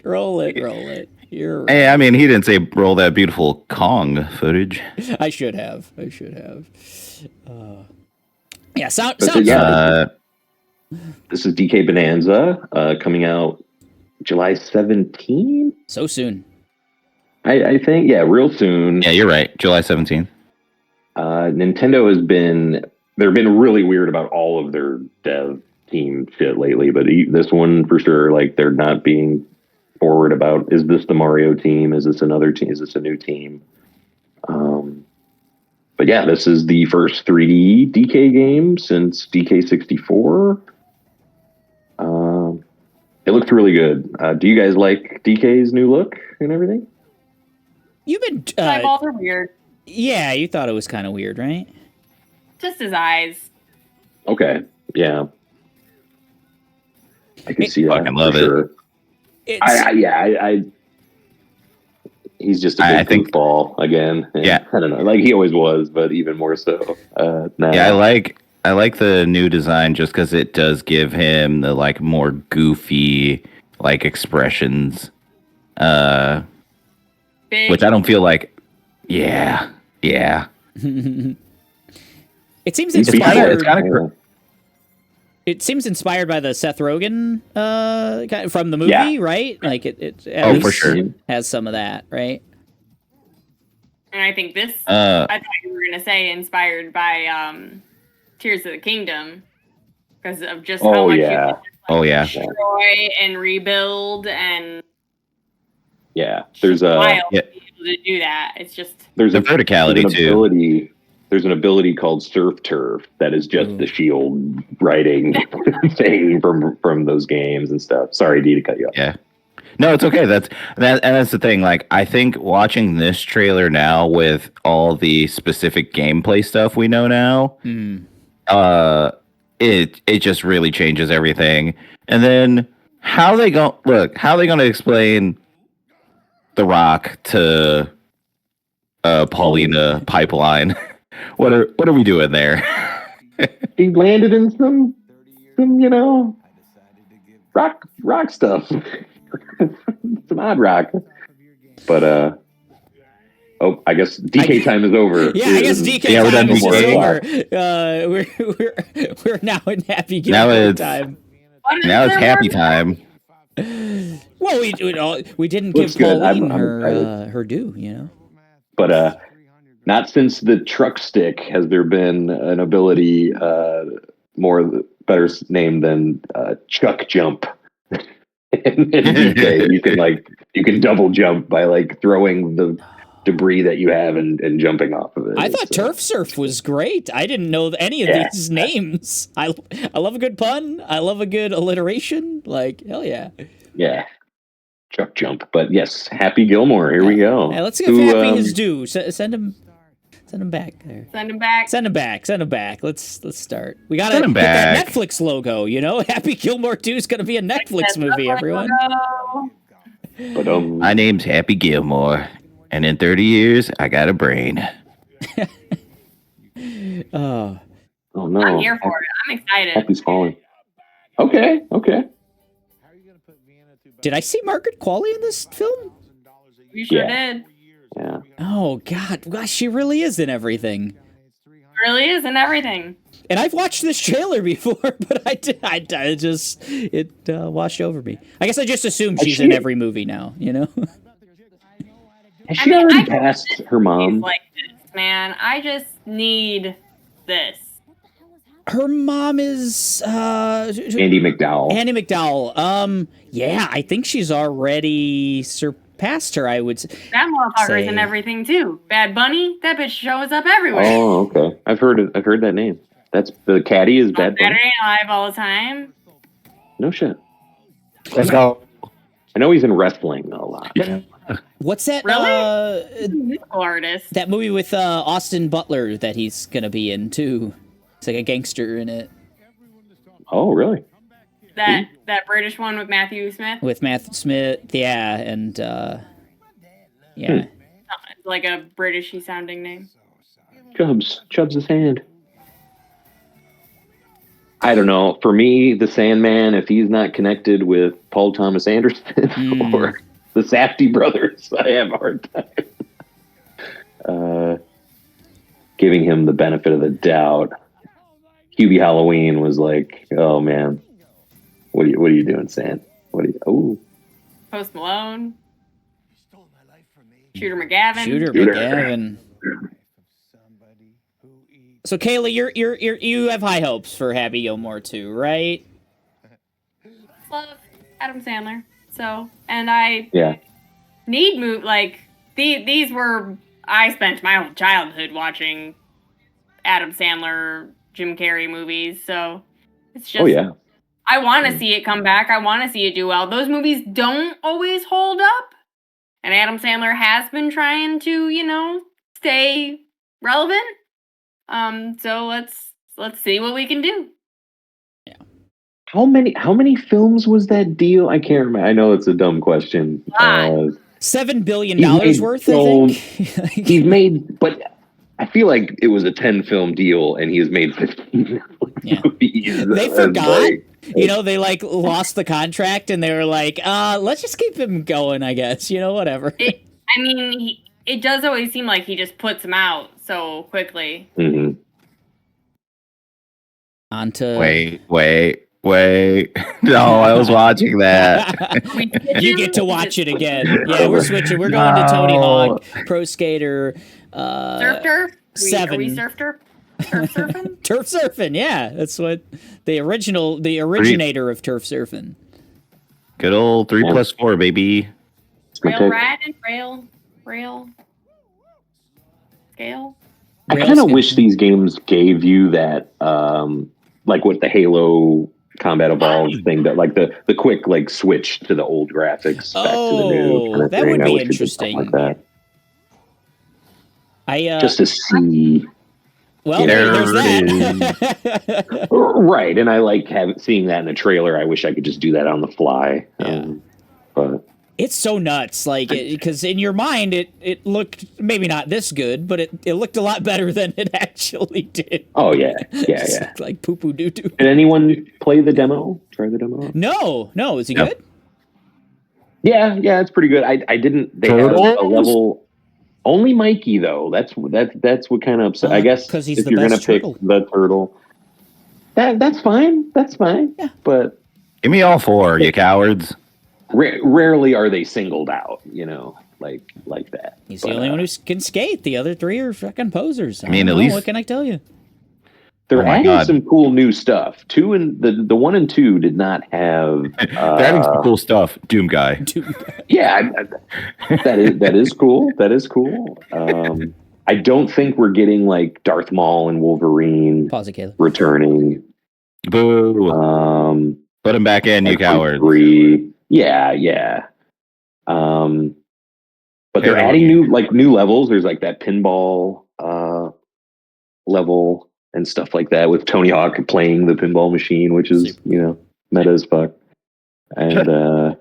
A: You're right.
D: Hey, I mean, he didn't say roll that beautiful Kong footage.
A: I should have. Yeah, sounds
C: this is DK Bananza coming out July 17th.
A: So soon.
C: I think, yeah, real soon.
D: Yeah, you're right. July 17th.
C: Nintendo they've been really weird about all of their dev team shit lately, but this one for sure, like they're not being forward about, is this the Mario team? Is this another team? Is this a new team? But yeah, this is the first 3D DK game since DK64. It looks really good. Do you guys like DK's new look and everything?
A: You've been
B: eyeballs are weird.
A: Yeah, you thought it was kind of weird, right?
B: Just his eyes.
C: Okay, yeah, I can see that.
D: Fucking love
C: it. He's just a big goofball again.
D: Yeah,
C: I don't know, like he always was, but even more so now.
D: Yeah, I like the new design just because it does give him the like more goofy like expressions.
B: big.
D: which I don't feel like. Yeah.
A: It seems
C: It's
A: inspired.
D: It's kinda
A: It seems inspired by the Seth Rogen from the movie,
C: Yeah.
A: right? Like it at
D: Oh,
A: least
D: for sure.
A: has some of that, right?
B: And I think this.
D: Uh,
B: I thought you were gonna say inspired by Tears of the Kingdom because of just how
C: Oh
B: much
C: yeah,
D: oh yeah.
B: destroy and rebuild and
C: yeah. There's
B: wild
D: Yeah.
B: to be able to do that. It's just
C: there's
D: The
C: a
D: verticality
C: there's an
D: too.
C: ability. There's an ability called Surf Turf that is just the shield writing thing from those games and stuff. Sorry, D, to cut you off.
D: Yeah. No, it's okay. That's the thing. Like, I think watching this trailer now with all the specific gameplay stuff we know now, it just really changes everything. And then how they going to explain the Rock to Paulina Pipeline? What are we doing there?
C: He landed in some rock stuff, some odd rock. But I guess DK time is over.
A: Yeah, I guess DK
D: Yeah, we're
A: time
D: done
A: is just
D: DK.
A: over. We're now in happy
D: Now
A: Gilmore
D: it's-
A: time.
B: what is
D: Now it's
B: there
D: happy
B: more?
D: time.
A: Well, we didn't
C: Looks
A: give
C: good.
A: Pauline
C: I'm
A: her
C: excited.
A: her due, you know.
C: But not since the truck stick has there been an ability better named than Chuck Jump. in DK, you can double jump by like throwing the debris that you have and jumping off of it.
A: I thought
C: So,
A: Turf Surf was great. I didn't know any of
C: Yeah.
A: these names. I love a good pun. I love a good alliteration. Like, hell yeah.
C: yeah, Chuck Jump. But yes, Happy Gilmore. Here we go.
A: Hey, let's give Happy his due. Send him back there.
B: Send him back.
A: Send him back. Send him back. Let's start. We gotta
D: Send him
A: get that
D: back.
A: Netflix logo. You know, Happy Gilmore 2 is gonna be a Netflix
B: That's
A: movie.
B: the
A: Everyone.
B: logo.
C: But
D: My name's Happy Gilmore, and in 30 years, I got a brain.
A: Oh,
C: oh no,
B: I'm here for it. I'm excited.
C: Happy's falling. Okay.
A: did I see Margaret Qualley in this film?
B: You sure
C: Yeah.
B: did.
C: Yeah.
A: Oh God, gosh, she really is in everything.
B: Really is and everything.
A: And I've watched this trailer before, but I just washed over me. I guess I just assumed
C: Has
A: she's
C: she-
A: in every movie now. You know.
C: Has
B: I
C: she
B: mean,
C: already
B: I
C: passed
B: don't
C: her mom?
B: He's like this, man. I just need this.
A: Her mom is
C: Andy McDowell.
A: Annie McDowell. Yeah, I think she's already surpassed her. I would say.
B: That motherfucker's in
A: Say-
B: everything too. Bad Bunny, that bitch shows up everywhere.
C: Oh, okay. I've heard that name. That's the caddy is
B: On
C: Bad Bunny.
B: Saturday Night Live all the time.
C: No shit.
D: Let's go.
C: I know he's in wrestling a lot.
D: Yeah.
A: What's that?
B: Really? Musical artist.
A: That movie with Austin Butler that he's gonna be in too. It's like a gangster in it
C: Oh, really?
B: That British one with Matthew Smith.
A: with Matthew Smith. Yeah, and yeah.
B: It's like a Britishy sounding name.
C: Chubbs' hand. I don't know. For me, the Sandman, if he's not connected with Paul Thomas Anderson or the Safdie brothers, I have a hard time giving him the benefit of the doubt. Hubie Halloween was like, "Oh man, what are you doing, Sand? What are you? Oh,
B: Post Malone. Shooter McGavin.
A: Shooter McGavin. So Kayla, you have high hopes for Happy Gilmore too, right?
B: Love Adam Sandler. So, and I
C: yeah,
B: need these were I spent my whole childhood watching Adam Sandler, Jim Carrey movies. So it's just
C: oh yeah,
B: I want to see it come back. I want to see it do well. Those movies don't always hold up, and Adam Sandler has been trying to stay relevant. So let's see what we can do.
C: How many films was that deal? I can't remember. I know it's a dumb question.
A: $7 billion
C: He's made
A: worth,
C: so-
A: I think.
C: He's made, but I feel like it was a 10-film deal, and he has made 15
A: Yeah.
C: movies.
A: They
C: And,
A: forgot.
C: like,
A: They lost the contract and they were like, let's just keep him going, I guess. Whatever.
B: I mean, it does always seem like he just puts them out so quickly.
C: Mm-hmm.
A: On to
D: Wait. No, I was watching that.
A: You get to watch it again. Yeah, we're switching. We're going to Tony Hawk Pro Skater
B: Surf turf?
A: 7.
B: Are we surf turf? Turf surfing?
A: Turf surfing, yeah. That's what the originator of turf surfing.
D: Good old 3+4, baby.
B: Rail rat and rail scale.
C: I kind of wish these games gave you that, like what the Halo Combat Evolved thing, that like the quick like switch to the old graphics back to the new kind of
A: that
C: thing.
A: would
C: I
A: be
C: wish it did something
A: interesting.
C: like that. Just to see.
A: Well, there's that.
C: Right, and I like seeing that in the trailer. I wish I could just do that on the fly.
A: Yeah.
C: But
A: it's so nuts, like, because in your mind it looked maybe not this good, but it looked a lot better than it actually did.
C: Oh yeah.
A: Like poo poo doo doo.
C: Did anyone play the demo? Try the demo?
A: No. Is it good?
C: Yeah, it's pretty good. I didn't. They have a level. Only Mikey though. That's what kind of upset. I guess
A: because he's
C: if
A: the
C: you're
A: best
C: gonna
A: turtle.
C: pick the turtle, that's fine. That's fine.
A: Yeah.
C: But
D: give me all 4, you cowards.
C: Rarely are they singled out, like that.
A: He's the only one who can skate. The other 3 are fucking posers.
D: I mean, at least
A: what can I tell you?
C: They're adding some cool new stuff. 2 and the 1 and 2 did not have.
D: They're adding some cool stuff. Doom guy.
C: Yeah, that is cool. That is cool. I don't think we're getting like Darth Maul and Wolverine returning.
D: Boo. Put him back in, you cowards.
C: 3. Yeah. But they're adding new levels. There's like that pinball level and stuff like that with Tony Hawk playing the pinball machine, which is meta as fuck. And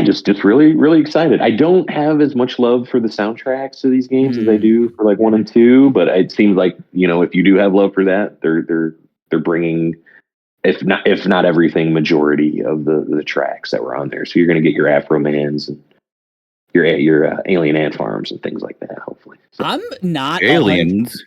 C: just really, really excited. I don't have as much love for the soundtracks of these games as I do for like 1 and 2, but it seems like if you do have love for that, they're bringing. If not everything, majority of the tracks that were on there. So you're going to get your Afro Mans and your Alien Ant Farms and things like that. Hopefully, so.
A: I'm not
D: aliens.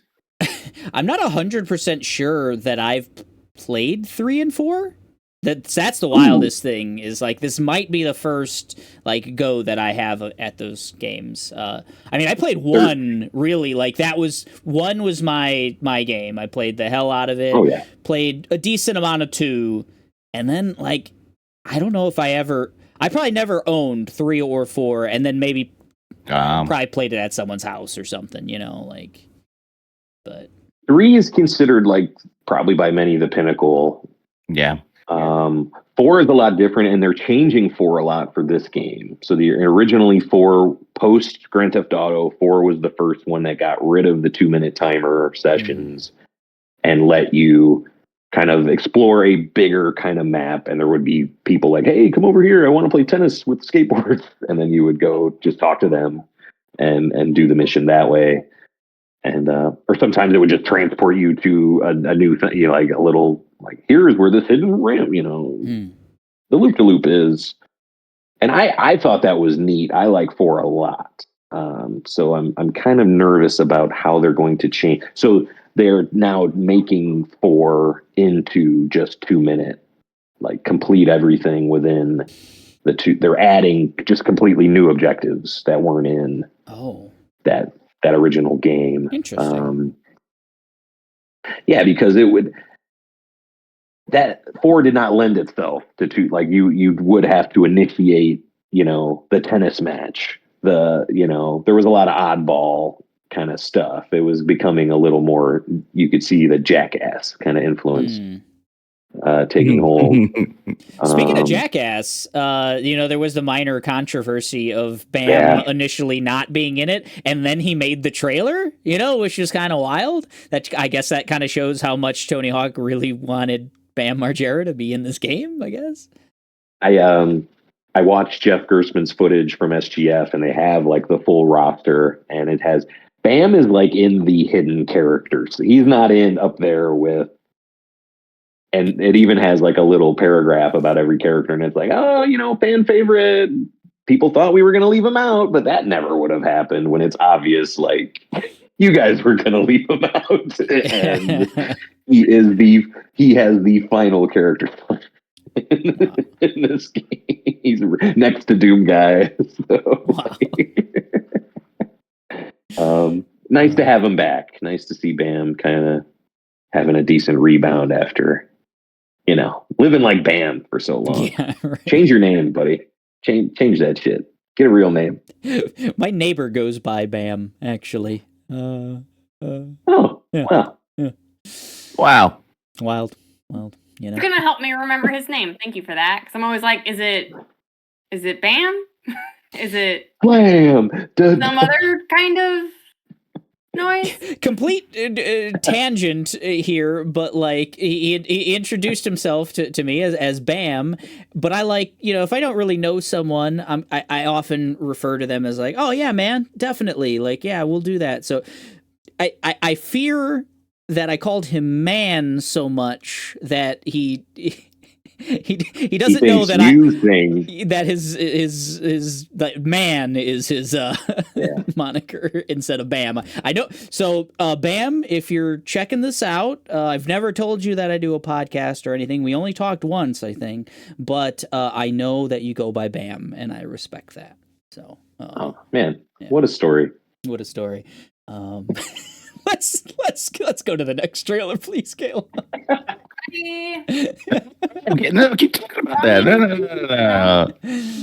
A: I'm not 100% sure that I've played 3 and 4. That's the wildest thing. Is like this might be the first like go that I have at those games. I mean, I played 1 really. Like that was 1 was my game. I played the hell out of it.
C: Oh yeah.
A: Played a decent amount of 2, and then like I don't know if I probably never owned 3 or 4, and then maybe probably played it at someone's house or something. Like. But
C: 3 is considered like probably by many the pinnacle.
D: Yeah.
C: 4 is a lot different, and they're changing 4 a lot for this game. So the originally 4 post Grand Theft Auto 4 was the first one that got rid of the 2-minute timer sessions and let you kind of explore a bigger kind of map. And there would be people like, "Hey, come over here. I want to play tennis with skateboards." And then you would go just talk to them and do the mission that way. And or sometimes it would just transport you to a new thing, like a little like here's where this hidden ramp, the loop-de-loop is. And I thought that was neat. I like 4 a lot. So I'm kind of nervous about how they're going to change. So they're now making 4 into just 2-minute, like complete everything within the 2. They're adding just completely new objectives that weren't in that original game.
A: Interesting.
C: Yeah, because that 4 did not lend itself to 2. Like you would have to initiate, the tennis match. There was a lot of oddball kind of stuff. It was becoming a little more. You could see the Jackass kind of influence taking hold.
A: Speaking of Jackass, there was the minor controversy of Bam initially not being in it, and then he made the trailer, which is kind of wild. I guess that kind of shows how much Tony Hawk really wanted Bam Margera to be in this game, I guess.
C: I watched Jeff Gersman's footage from SGF, and they have like the full roster, and it has Bam is like in the hidden characters. He's not in up there with. And it even has like a little paragraph about every character, and it's like, fan favorite people thought we were going to leave him out, but that never would have happened when it's obvious, like, you guys were going to leave him out. And he has the final character in this game. He's next to Doom Guy. So, nice to have him back. Nice to see Bam kind of having a decent rebound after, living like Bam for so long.
A: Yeah, right.
C: Change your name, buddy. Change that shit. Get a real name.
A: My neighbor goes by Bam, actually.
C: Oh,
A: yeah.
C: wow.
A: Yeah.
D: Wow.
A: Wild.
B: It's gonna help me remember his name. Thank you for that. Because I'm always like, is it Bam? Is it
C: Wham!
B: some other kind of noise?
A: Complete tangent here, but like he introduced himself to me as Bam, but I like, if I don't really know someone, I often refer to them as like, oh yeah, man, definitely, like, yeah, we'll do that. So I fear that I called him man so much that he doesn't know that that his that man is his moniker instead of Bam. I know. So Bam, if you're checking this out, I've never told you that I do a podcast or anything. We only talked once, I think, but I know that you go by Bam, and I respect that. So
C: oh man,
A: yeah.
C: What a story!
A: What a story. Let's go to the next trailer, please, Kayla.
D: Okay, no, keep talking about that. No.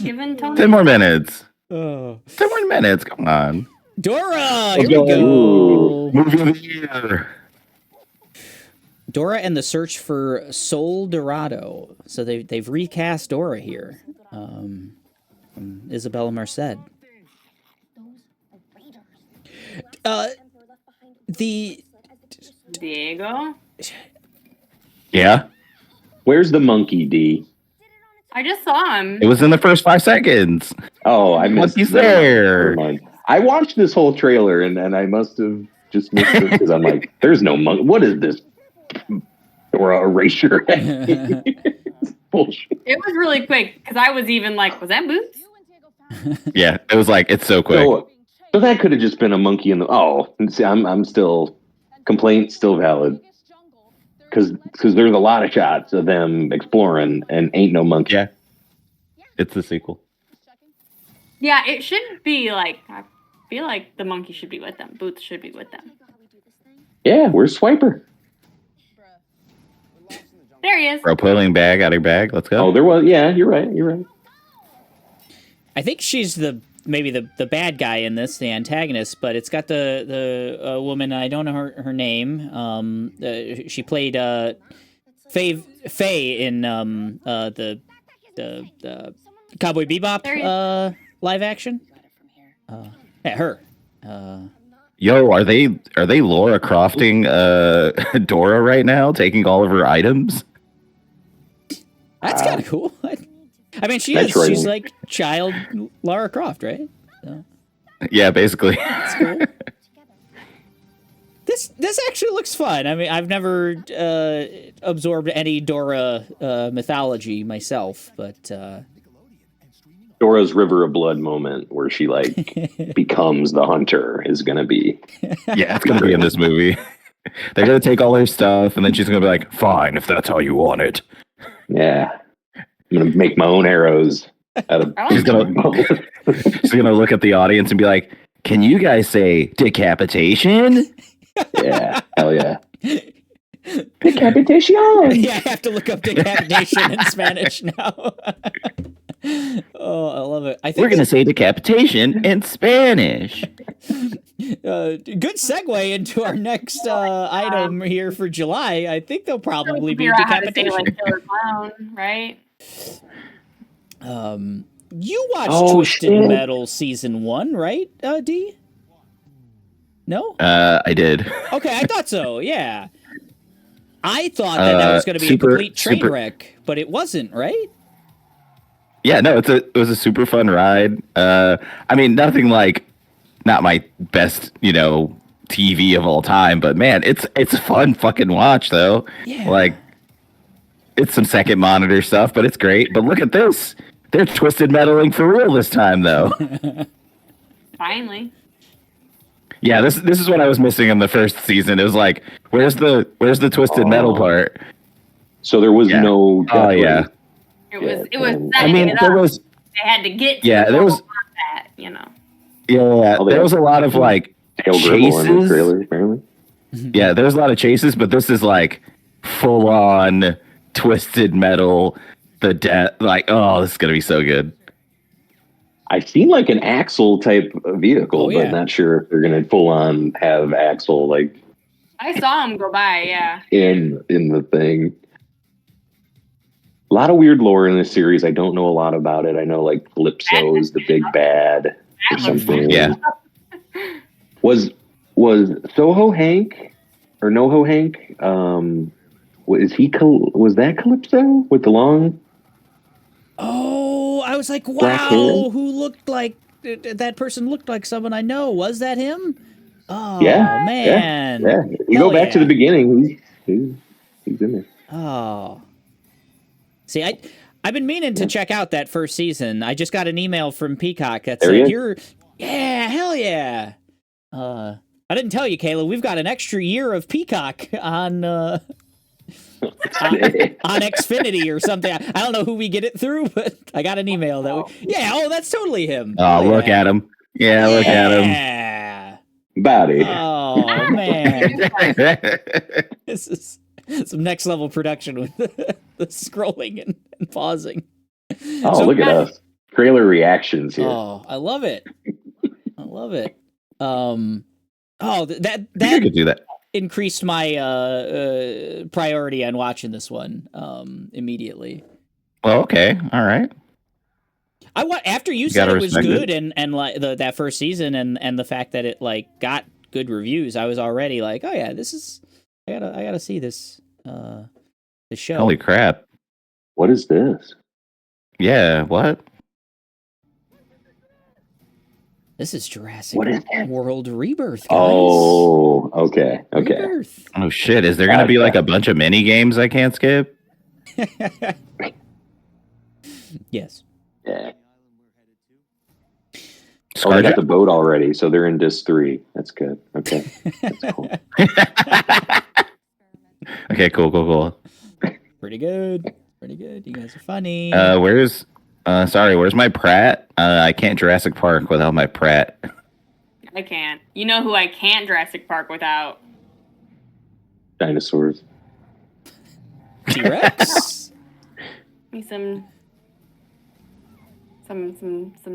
B: Given Tony
D: 10 more minutes.
A: Oh.
D: 10 more minutes. Come on.
A: Dora,
D: Let's
A: here we go.
D: Movie of the year.
A: Dora and the Search for Soul Dorado. So they've recast Dora here. From Isabella Merced. The
B: Diego.
D: Yeah.
C: Where's the monkey, D?
B: I just saw him.
D: It was in the first 5 seconds.
C: Oh, I missed.
D: Monkey's there.
C: Never mind. I watched this whole trailer and I must have just missed it because I'm like, there's no monkey. What is this? Or a erasure? Bullshit.
B: It was really quick because I was even like, was that Boots?
D: Yeah, it was like, it's so quick.
C: So that could have just been a monkey in the. Oh, see, I'm still. Complaint still valid. Because there's a lot of shots of them exploring and ain't no monkey.
D: Yeah. It's the sequel.
B: Yeah, it should be like, I feel like the monkey should be with them. Boots should be with them.
C: Yeah, where's Swiper?
B: There he is.
D: Bro, pulling bag out of your bag. Let's go.
C: Oh, there was. Yeah, you're right.
A: I think she's maybe the bad guy in this, the antagonist, but it's got the woman, I don't know her name. She played Faye in the Cowboy Bebop live action. Yeah, her.
D: Yo, are they Laura Crofting Dora right now, taking all of her items?
A: That's kind of cool. I mean, she's like child Lara Croft, right? So.
D: Yeah, basically.
A: That's cool. This actually looks fun. I mean, I've never absorbed any Dora mythology myself, but
C: Dora's River of Blood moment where she becomes the hunter is gonna be.
D: Yeah, it's gonna be in this movie. They're gonna take all her stuff, and then she's gonna be like, "Fine, if that's how you want it."
C: Yeah. I'm gonna make my own arrows out of.
D: She's gonna look at the audience and be like, "Can you guys say decapitation?"
C: Yeah, hell yeah. Decapitation.
A: Yeah, I have to look up decapitation in Spanish now. Oh, I love it.
D: We're gonna say decapitation in Spanish.
A: Good segue into our next item here for July. I think they'll probably be
B: decapitation.
A: decapitation.
B: Killer Clown, right?
A: You watched Twisted Metal season 1, right, D? No?
D: I did.
A: Okay, I thought so. Yeah, I thought that was going to be a complete train wreck, but it wasn't, right?
D: Yeah, no, it was a super fun ride. I mean, nothing like, not my best, TV of all time, but man, it's a fun fucking watch though.
A: Yeah.
D: Like, it's some second monitor stuff, but it's great. But look at this. they're twisted metaling for real this time, though.
B: Finally.
D: Yeah, this is what I was missing in the first season. It was like, where's the twisted metal part?
C: So there was no.
D: Oh yeah.
B: It was.
D: I mean, there was.
B: They had to get.
D: Yeah, there was.
B: That, you know.
D: Yeah, there was a lot of like chases.
C: In the trailer, apparently.
D: Yeah, there's a lot of chases, but this is like full on twisted metal. The death, like, oh, this is gonna be so good.
C: I've seen like an axle type of vehicle, but not sure if they're gonna full on have axle like.
B: I saw him go by, yeah.
C: In the thing. A lot of weird lore in this series. I don't know a lot about it. I know like Calypso is the big bad or something.
D: Yeah.
C: Was Soho Hank or NoHo Hank? Was that Calypso with the long?
A: Oh, I was like, wow, who looked like that person looked like someone I know. Was that him? Oh,
C: yeah,
A: man.
C: Yeah. You go back to the beginning. He's in there.
A: Oh. See, I've been meaning to check out that first season. I just got an email from Peacock that said, hell yeah. I didn't tell you, Kayla, we've got an extra year of Peacock on Xfinity or something. I don't know who we get it through, but I got an email that that's totally him.
D: Oh, look at him. Yeah, look at him.
A: Yeah.
C: Body.
A: Oh, man. This is some next level production with the scrolling and pausing.
C: Oh, so, look at us. Trailer reactions here.
A: Oh, I love it. I love it. That
D: you could do that.
A: Increased my priority on watching this one immediately.
D: Well, okay. All right.
A: After you said it was good and like that first season and the fact that it like got good reviews, I was already like, oh yeah, this is I gotta see this show.
D: Holy crap!
C: What is this?
D: Yeah, what?
A: This is Jurassic World Rebirth, guys.
C: Oh, okay.
A: Rebirth.
D: Oh shit! Is there gonna be like a bunch of mini games I can't skip?
A: Yes.
C: Yeah. Oh, they got the boat already, so they're in disc 3. That's good. Okay. That's cool.
D: Okay, cool.
A: Pretty good. You guys are funny.
D: Where's my Pratt? I can't Jurassic Park without my Pratt.
B: I can't. You know who I can't Jurassic Park without?
C: Dinosaurs.
A: T-Rex.
B: Some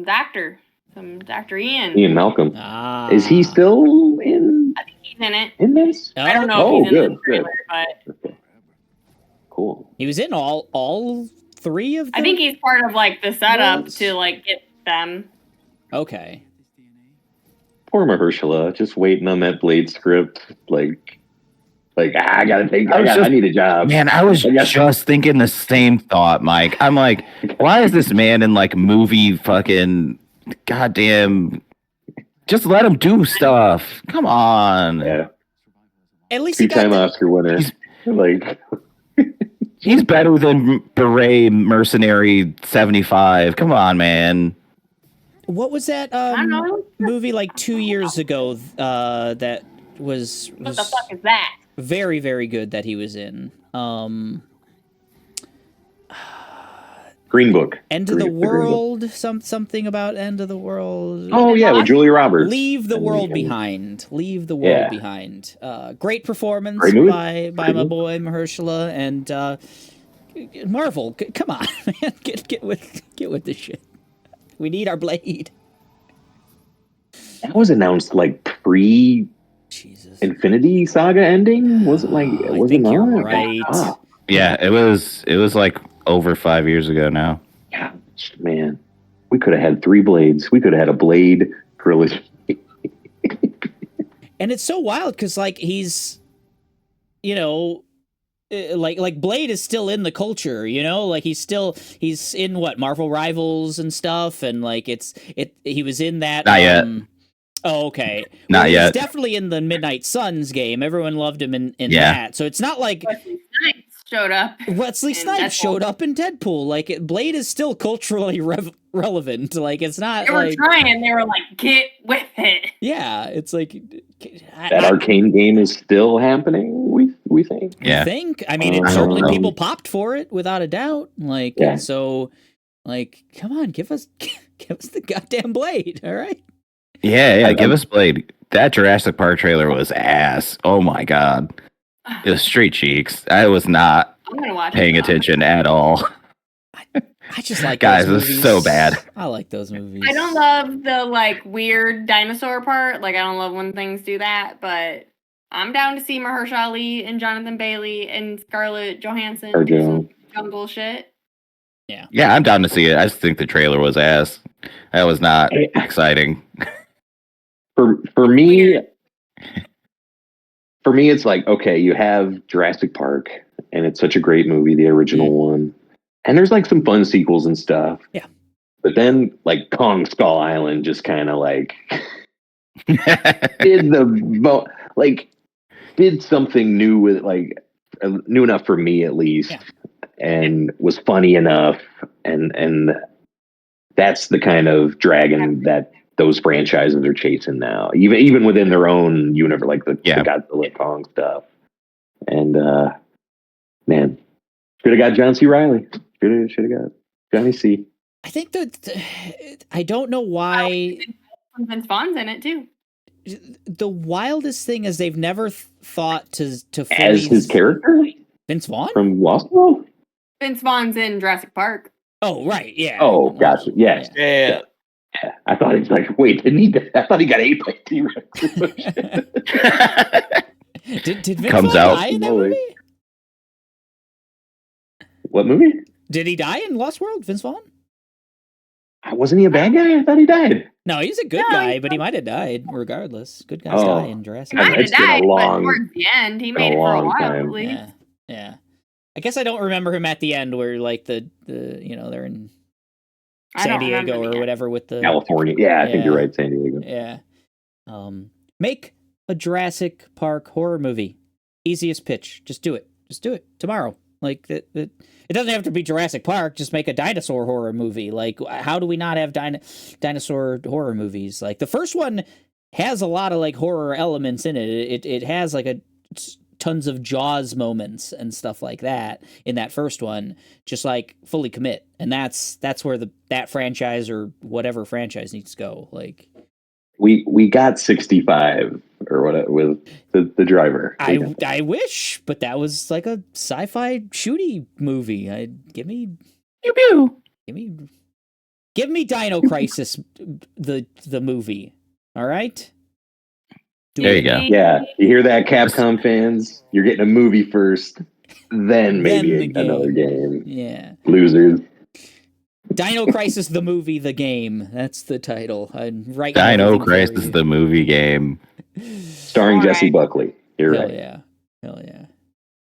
B: doctor. Some Dr. Ian.
C: Ian Malcolm. Is he still in?
B: I think he's in it.
C: In this?
B: I don't know if he's in the trailer, but
C: okay. Cool.
A: He was in all 3 of them?
B: I think he's part of like the setup to like get them.
A: Okay.
C: Poor Mahershala, just waiting on that Blade script. I need a job.
D: Man, I was just thinking the same thought, Mike. I'm like, why is this man in like movie fucking goddamn? Just let him do stuff. Come on.
C: Yeah.
A: At least
C: two-time Oscar winner.
D: He's better than Beret Mercenary 75. Come on, man.
A: What was that movie like 2 years ago that was
B: what the fuck is that?
A: Very, very good that he was in.
C: Green Book.
A: End of the World. Something about End of the World.
C: Oh yeah, with Julia Roberts.
A: Leave the World Behind. Leave the World Behind. Great performance by my boy Mahershala and Marvel. Come on, man, get with this shit. We need our Blade.
C: That was announced like pre Infinity Saga ending. Was it like?
A: I think you're right.
D: Yeah, it was like over 5 years ago now.
C: Yeah, man, we could have had 3 Blades. We could have had a Blade trilogy.
A: And it's so wild because like he's, like Blade is still in the culture, like he's in Marvel Rivals and stuff, and like he was in that.
D: Not yet.
A: Oh, okay.
D: Not yet.
A: He's definitely in the Midnight Suns game. Everyone loved him in that. So it's not like
B: showed up.
A: Wesley
B: in
A: Snipes showed up in Deadpool. Like, Blade is still culturally relevant. Like, it's not
B: They were
A: like
B: trying. They were like, get with it.
A: yeah, it's like
C: That arcane game is still happening. We think.
D: Yeah.
A: think. I mean, it
C: I
A: certainly
C: don't know.
A: people popped for it without a doubt. Like,
C: Yeah.
A: so, like, come on, give us the goddamn Blade. All right.
D: Yeah, give us Blade. That Jurassic Park trailer was ass. Oh my god. It was straight cheeks. I was not
B: I'm gonna watch
D: paying
B: it.
D: attention at all.
A: I just like
D: Guys,
A: those
D: this
A: movies.
D: is so bad.
A: I like those movies.
B: I don't love the like weird dinosaur part. Like I don't love when things do that, but I'm down to see Mahershala Ali and Jonathan Bailey and Scarlett Johansson
C: Or
B: do
C: Joe.
B: some jungle shit.
D: Yeah, I'm down to see it. I just think the trailer was ass. That was not exciting.
C: For me, it's like, okay, you have Jurassic Park, and it's such a great movie, the original one, and there's like some fun sequels and stuff.
A: Yeah.
C: But then, like Kong Skull Island, just kind of like did something new with like new enough for me at least, and was funny enough, and that's the kind of dragon that those franchises are chasing now, even within their own universe, like the Godzilla Kong stuff. And man, should have got John C. Reilly. Should have got Johnny C.
A: I think that I don't know why.
B: Vince Vaughn's in it too.
A: The wildest thing is they've never thought to fully
C: As his character,
A: Vince Vaughn
C: from Lost World.
B: Vince Vaughn's in Jurassic Park.
A: Oh right, yeah.
C: Oh, gotcha. Yes.
E: Yeah.
C: Yeah. I thought he's like, wait, didn't he? I thought he got ate by T-Rex.
A: Did Vince
D: Comes
A: Vaughn
D: out.
A: die in that
C: No way.
A: movie?
C: What movie?
A: Did he die in Lost World, Vince Vaughn?
C: Wasn't he a bad guy? I thought he died.
A: No, he's a good
B: No,
A: guy,
B: he's
A: but he
B: not.
A: might have died regardless. Good guys
C: Oh.
A: die in Jurassic.
B: He might have
C: It's been a
B: died,
C: long-
B: but towards the end, he
C: been a
B: made it for a
C: long
B: while
C: time.
B: at least.
A: Yeah, yeah. I guess I don't remember him at the end where like the they're in
B: I
A: San
B: don't remember
A: Diego
B: the
A: or
B: end.
A: whatever with the
C: California. Yeah, I think
A: Yeah.
C: you're right, San Diego.
A: Yeah. Make a Jurassic Park horror movie. Easiest pitch. Just do it. Just do it tomorrow. Like it doesn't have to be Jurassic Park. Just make a dinosaur horror movie. Like how do we not have dinosaur horror movies? Like the first one has a lot of like horror elements in it. It has like tons of Jaws moments and stuff like that in that first one. Just like fully commit, and that's where that franchise or whatever franchise needs to go. Like
C: We got 65 or what with the driver.
A: I wish, but that was like a sci-fi shooty movie. Give me Dino Crisis, the movie. All right.
D: There you go.
C: Yeah, you hear that, Capcom fans? You're getting a movie first, then maybe
A: the
C: another game.
A: Yeah.
C: Losers.
A: Dino Crisis, the movie, the game. That's the title. I'm right.
D: Dino Crisis, the movie game.
C: Starring
B: All
C: Jesse
B: right.
C: Buckley. You're
A: Hell
C: right.
A: yeah. Hell yeah.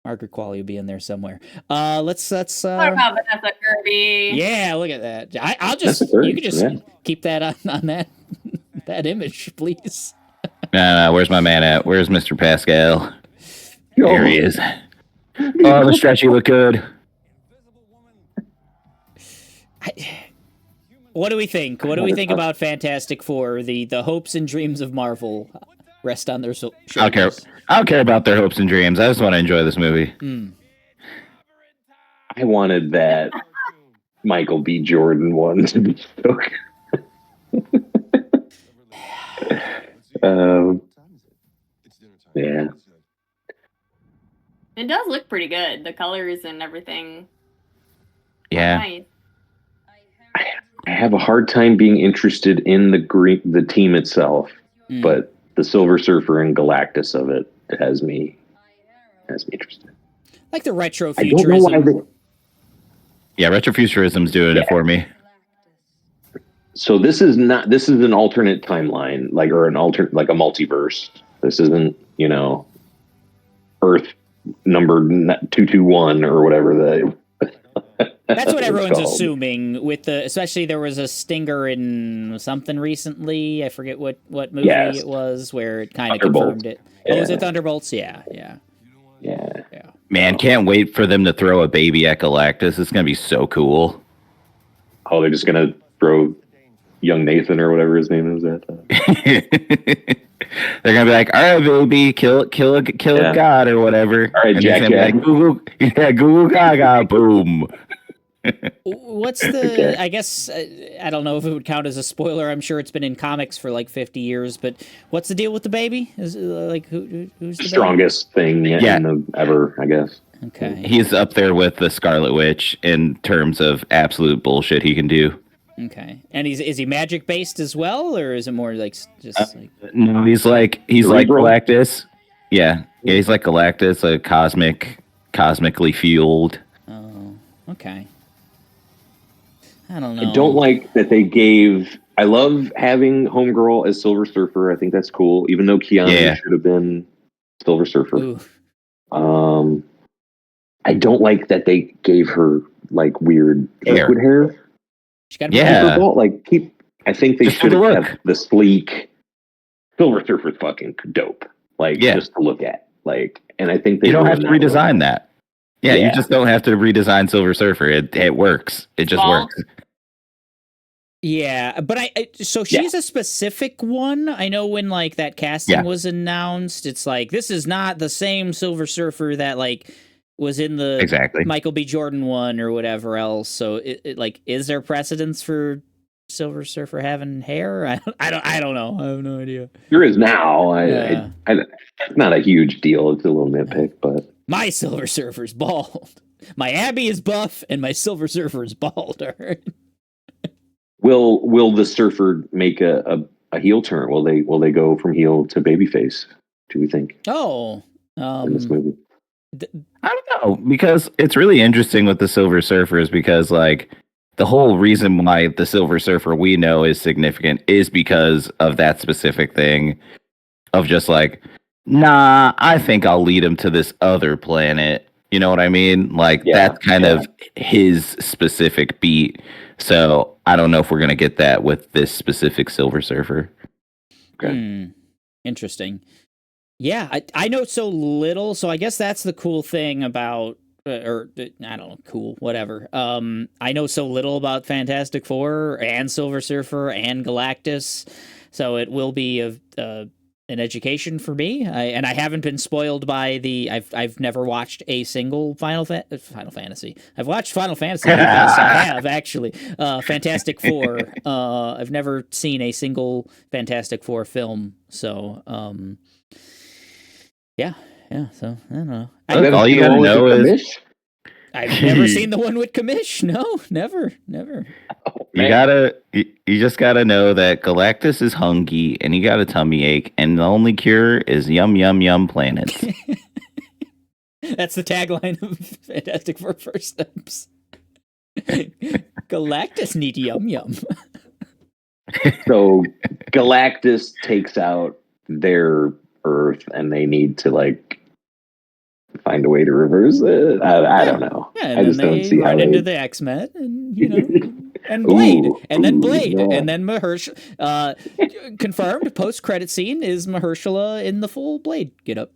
A: Margaret Qualley will be in there somewhere. Let's
B: What about Vanessa Kirby?
A: yeah, look at that. I'll just
C: That's a great,
A: you can just
C: yeah.
A: keep that on that that image, please.
D: No, where's my man at? Where's Mr. Pascal?
C: Oh,
D: There he is. Oh, the stretchy look good.
A: What do we think? What do we think about Fantastic Four? The hopes and dreams of Marvel rest on their shoulders.
D: I don't care about their hopes and dreams. I just want to enjoy this movie.
C: I wanted that Michael B. Jordan one to be so good. Yeah.
B: It does look pretty good. The colors and everything.
D: Yeah.
B: Nice.
C: I have a hard time being interested in the team itself, but the Silver Surfer and Galactus of it has me interested.
A: Like the retro
C: I don't know why
A: futurism.
D: Yeah, Retrofuturism's doing it for me.
C: So this is an alternate timeline, like a multiverse. This isn't, Earth number 221 or whatever
A: That's what everyone's
C: called.
A: assuming. Especially there was a stinger in something recently. I forget what movie it was where it kind of
C: Thunderbolt.
A: confirmed it.
C: Yeah.
A: Oh, was it Thunderbolts? Yeah.
C: Yeah.
D: Man, can't wait for them to throw a baby at Galactus. It's gonna be so cool.
C: Oh, they're just gonna throw young Nathan or whatever his name is at.
D: They're gonna be like, "All right, baby, kill a god or whatever."
C: All right,
D: and
C: Jack.
D: He's gonna be like, Google Gaga, boom.
A: What's the?
C: Okay.
A: I guess I don't know if it would count as a spoiler. I'm sure it's been in comics for like 50 years. But what's the deal with the baby? Is like who's the
C: Strongest thing ever, I guess.
A: Baby? Okay.
D: He's up there with the Scarlet Witch in terms of absolute bullshit he can do.
A: Okay. And is he magic based as well, or is it more like just like?
D: No, he's like
C: Cerebral?
D: Galactus. Yeah, he's like Galactus, a cosmically fueled.
A: Oh, okay. I don't know.
C: I don't like that they gave. I love having Homegirl as Silver Surfer. I think that's cool, even though Keanu should have been Silver Surfer.
A: Ooh.
C: I don't like that they gave her like weird liquid hair.
A: She got I
C: think they
D: Just
C: should
D: for the
C: have
D: look.
C: kept the sleek Silver Surfer's fucking dope. Just to look at. And I think
D: You don't have to
C: ruined
D: redesign that. Yeah,
C: Yeah.
D: you just don't have to redesign Silver Surfer. It works. It just
B: Well,
D: works.
A: Yeah, but so she's a specific one. I know when like that casting was announced, it's like this is not the same Silver Surfer that like was in the Michael B. Jordan one or whatever else. So it like, is there precedence for Silver Surfer having hair? I don't know. I have no idea.
C: There is now. It's not a huge deal. It's a little nitpick, but
A: my Silver Surfer's bald. My Abby is buff, and my Silver Surfer is bald. All right.
C: Will the Surfer make a heel turn? Will they go from heel to babyface? Do we think?
A: Oh,
C: in this movie,
D: I don't know, because it's really interesting with the Silver Surfers, because like the whole reason why the Silver Surfer we know is significant is because of that specific thing of just like, nah, I think I'll lead him to this other planet. You know what I mean? Like that's kind of his specific beat. So I don't know if we're going to get that with this specific Silver Surfer.
C: Okay.
A: Interesting. Yeah, I know so little, so I guess that's the cool thing about, or I don't know, cool, whatever. I know so little about Fantastic Four and Silver Surfer and Galactus, so it will be an education for me. And I haven't been spoiled by I've never watched a single Final Fantasy. I've watched Final Fantasy. Yes, I have actually. Fantastic Four. I've never seen a single Fantastic Four film. So, yeah. So I don't know.
D: All you gotta know is
A: I've never seen the one with Kamish. No, never.
C: Oh,
D: you just gotta know that Galactus is hungry and he got a tummy ache, and the only cure is yum yum yum planets.
A: That's the tagline of Fantastic Four First Steps. Galactus need yum yum.
C: So Galactus takes out their Earth, and they need to like find a way to reverse it. I don't know.
A: Yeah, and
C: I
A: then
C: just don't see how
A: into the X-Men, and and Blade, and then Blade, and then Mahershala. Confirmed post-credit scene is Mahershala in the full Blade get up.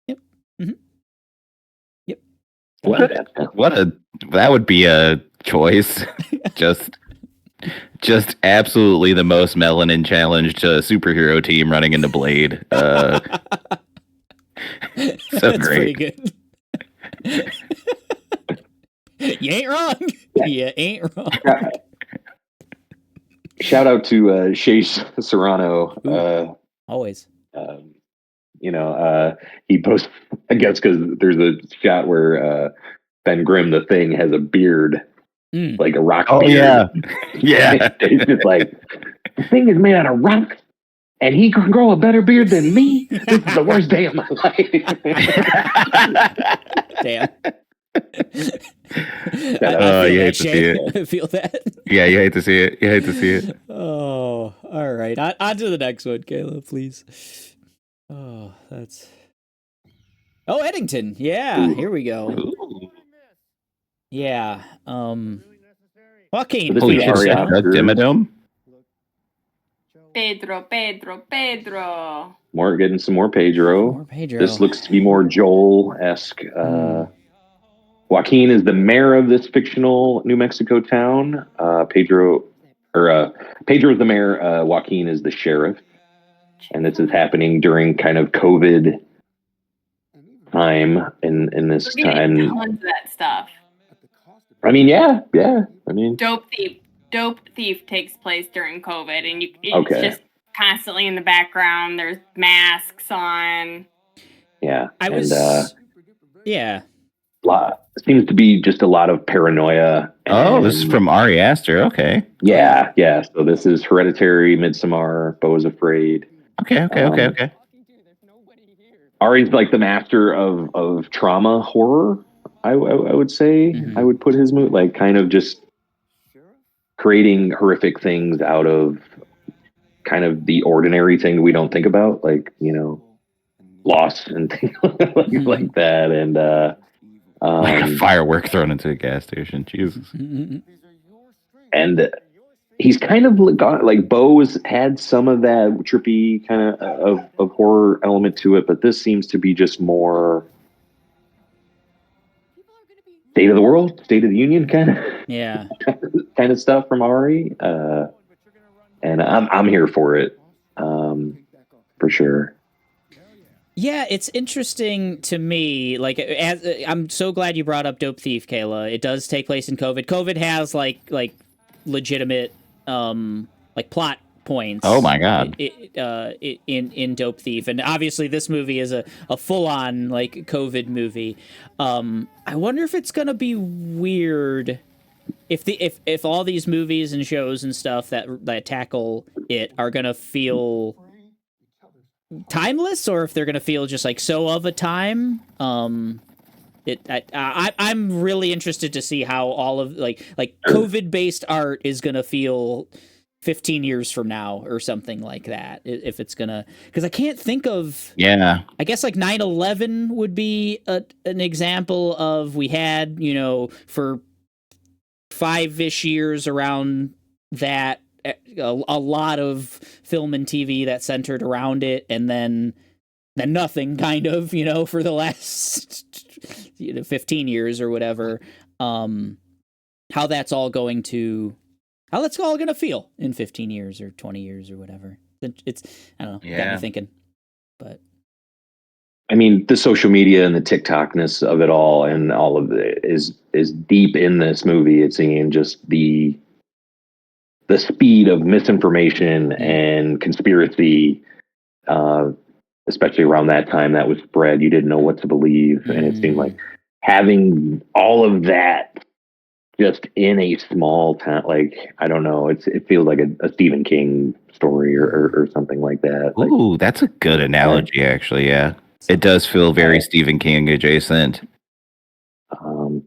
A: Yep. Mm-hmm. Yep.
D: That would be a choice. Just absolutely the most melanin challenge to a superhero team running into Blade. So
A: That's
D: great.
A: Pretty good. You ain't wrong. You ain't wrong.
C: Shout out to Shea Serrano.
A: Always.
C: He posted, I guess, because there's a shot where Ben Grimm, the Thing, has a beard, like a rock beard.
D: Yeah.
C: It's just like, the Thing is made out of rock, and he can grow a better beard than me? This is the worst day of my life.
A: Damn.
D: You hate to see it.
A: I feel that.
D: Yeah, you hate to see it.
A: Oh, all right. On to the next one, Kayla, please. Oh, that's... Oh, Eddington. Yeah, here we go.
D: Ooh.
A: Yeah. Joaquin.
C: Holy shit,
D: Dimmadome?
B: Pedro.
C: Getting some more Pedro.
A: More Pedro.
C: This looks to be more Joel-esque. Joaquin is the mayor of this fictional New Mexico town. Pedro is the mayor. Joaquin is the sheriff, and this is happening during kind of COVID time in this
B: We're getting
C: time.
B: tons of that stuff.
C: I mean, yeah. I mean,
B: Dope Thief takes place during COVID, and it's
C: Okay.
B: just constantly in the background. There's masks on.
C: yeah.
A: Yeah.
C: Seems to be just a lot of paranoia.
D: Oh, this is from Ari Aster. Okay.
C: Yeah. So this is Hereditary, Midsommar, Beau is Afraid.
D: Okay.
C: Ari's like the master of trauma horror. I would say.
A: Mhm.
C: I would put his mood like kind of just creating horrific things out of kind of the ordinary thing we don't think about, like loss and things like that, and
D: Like a firework thrown into a gas station. Jesus.
C: and he's kind of got like Beau's had some of that trippy kind of horror element to it, but this seems to be just more state of the world, state of the union kind of stuff from Ari, and I'm here for it, for sure.
A: Yeah, it's interesting to me. Like, I'm so glad you brought up Dope Thief, Kayla. It does take place in COVID. COVID has like legitimate like plot points.
D: Oh my god!
A: In Dope Thief, and obviously this movie is a full on like COVID movie. I wonder if it's gonna be weird if all these movies and shows and stuff that tackle it are gonna feel timeless, or if they're gonna feel just like so of a time. I'm really interested to see how all of like COVID based art is gonna feel 15 years from now or something like that. If it's gonna, because I can't think of.
D: Yeah.
A: I guess like 9/11 would be an example of, we had for 5-ish years around that. A lot of film and TV that centered around it, and then nothing kind of, for the last 15 years or whatever. How that's all going to feel in 15 years or 20 years or whatever. It's, I don't know, got me thinking. But
C: I mean, the social media and the TikTokness of it all and all of it is deep in this movie. It seems just the speed of misinformation and conspiracy, especially around that time that was spread. You didn't know what to believe. And it seemed like having all of that just in a small town, like, I don't know, it feels like a Stephen King story or something like that.
D: Ooh, that's a good analogy, actually. Yeah. It does feel very Stephen King adjacent.
A: Kayla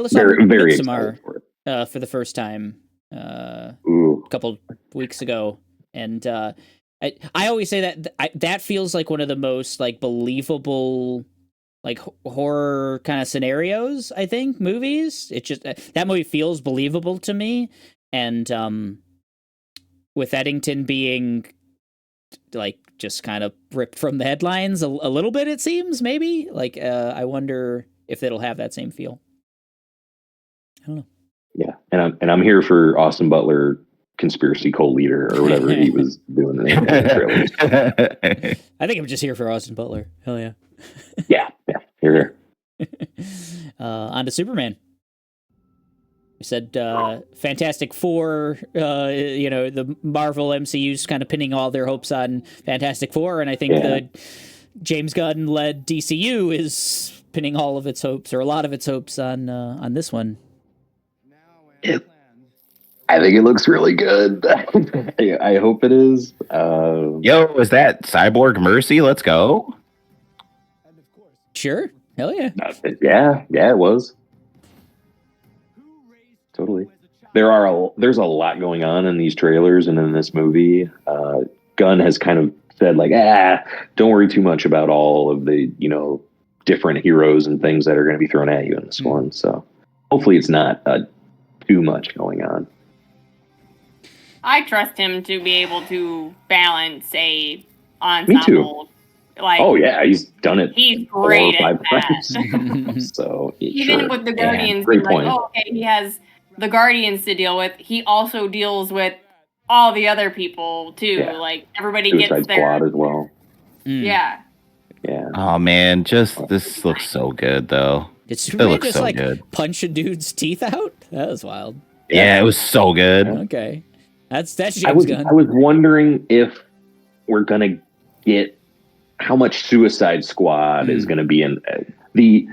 A: saw Midsommar for the first time a couple weeks ago, and I always say that feels like one of the most like believable like horror kind of scenarios, I think, movies. It just that movie feels believable to me, and with Eddington being like just kind of ripped from the headlines a little bit, it seems, maybe like I wonder if it'll have that same feel. I don't know. Yeah,
C: and I'm here for Austin Butler, conspiracy co-leader or whatever he was doing in the trailers.
A: I think I'm just here for Austin Butler. Hell yeah.
C: yeah, here.
A: On to Superman. We said Fantastic Four. The Marvel MCU's kind of pinning all their hopes on Fantastic Four, and I think the James Gunn led DCU is pinning all of its hopes, or a lot of its hopes, on this one.
C: I think it looks really good. I hope it is.
D: Yo, is that Cyborg Mercy? Let's go.
A: Sure. Hell yeah.
C: Yeah, it was. Totally. There's a lot going on in these trailers and in this movie. Gunn has kind of said like, don't worry too much about all of the, different heroes and things that are going to be thrown at you in this one. So hopefully it's not too much going on.
B: I trust him to be able to balance a ensemble Like,
C: Oh yeah, he's done it
B: he's
C: 4 or
B: great
C: 5
B: at that.
C: times. So
B: Even
C: sure.
B: with the
D: Yeah,
B: Guardians,
C: great
B: being like,
C: point.
B: oh, okay, he has the Guardians to deal with. He also deals with all the other people too.
C: Yeah.
B: Like everybody
C: Suicide
B: gets their
C: Squad as well.
B: yeah.
C: Yeah.
D: Oh man, just this looks so good though.
A: Did
D: It
A: Superman
D: looks
A: just
D: so
A: like
D: good.
A: punch a dude's teeth out? That was wild.
D: Yeah, it was so good.
A: Okay, that's James
C: I was
A: Gunn.
C: wondering if we're gonna get how much Suicide Squad is gonna be in the,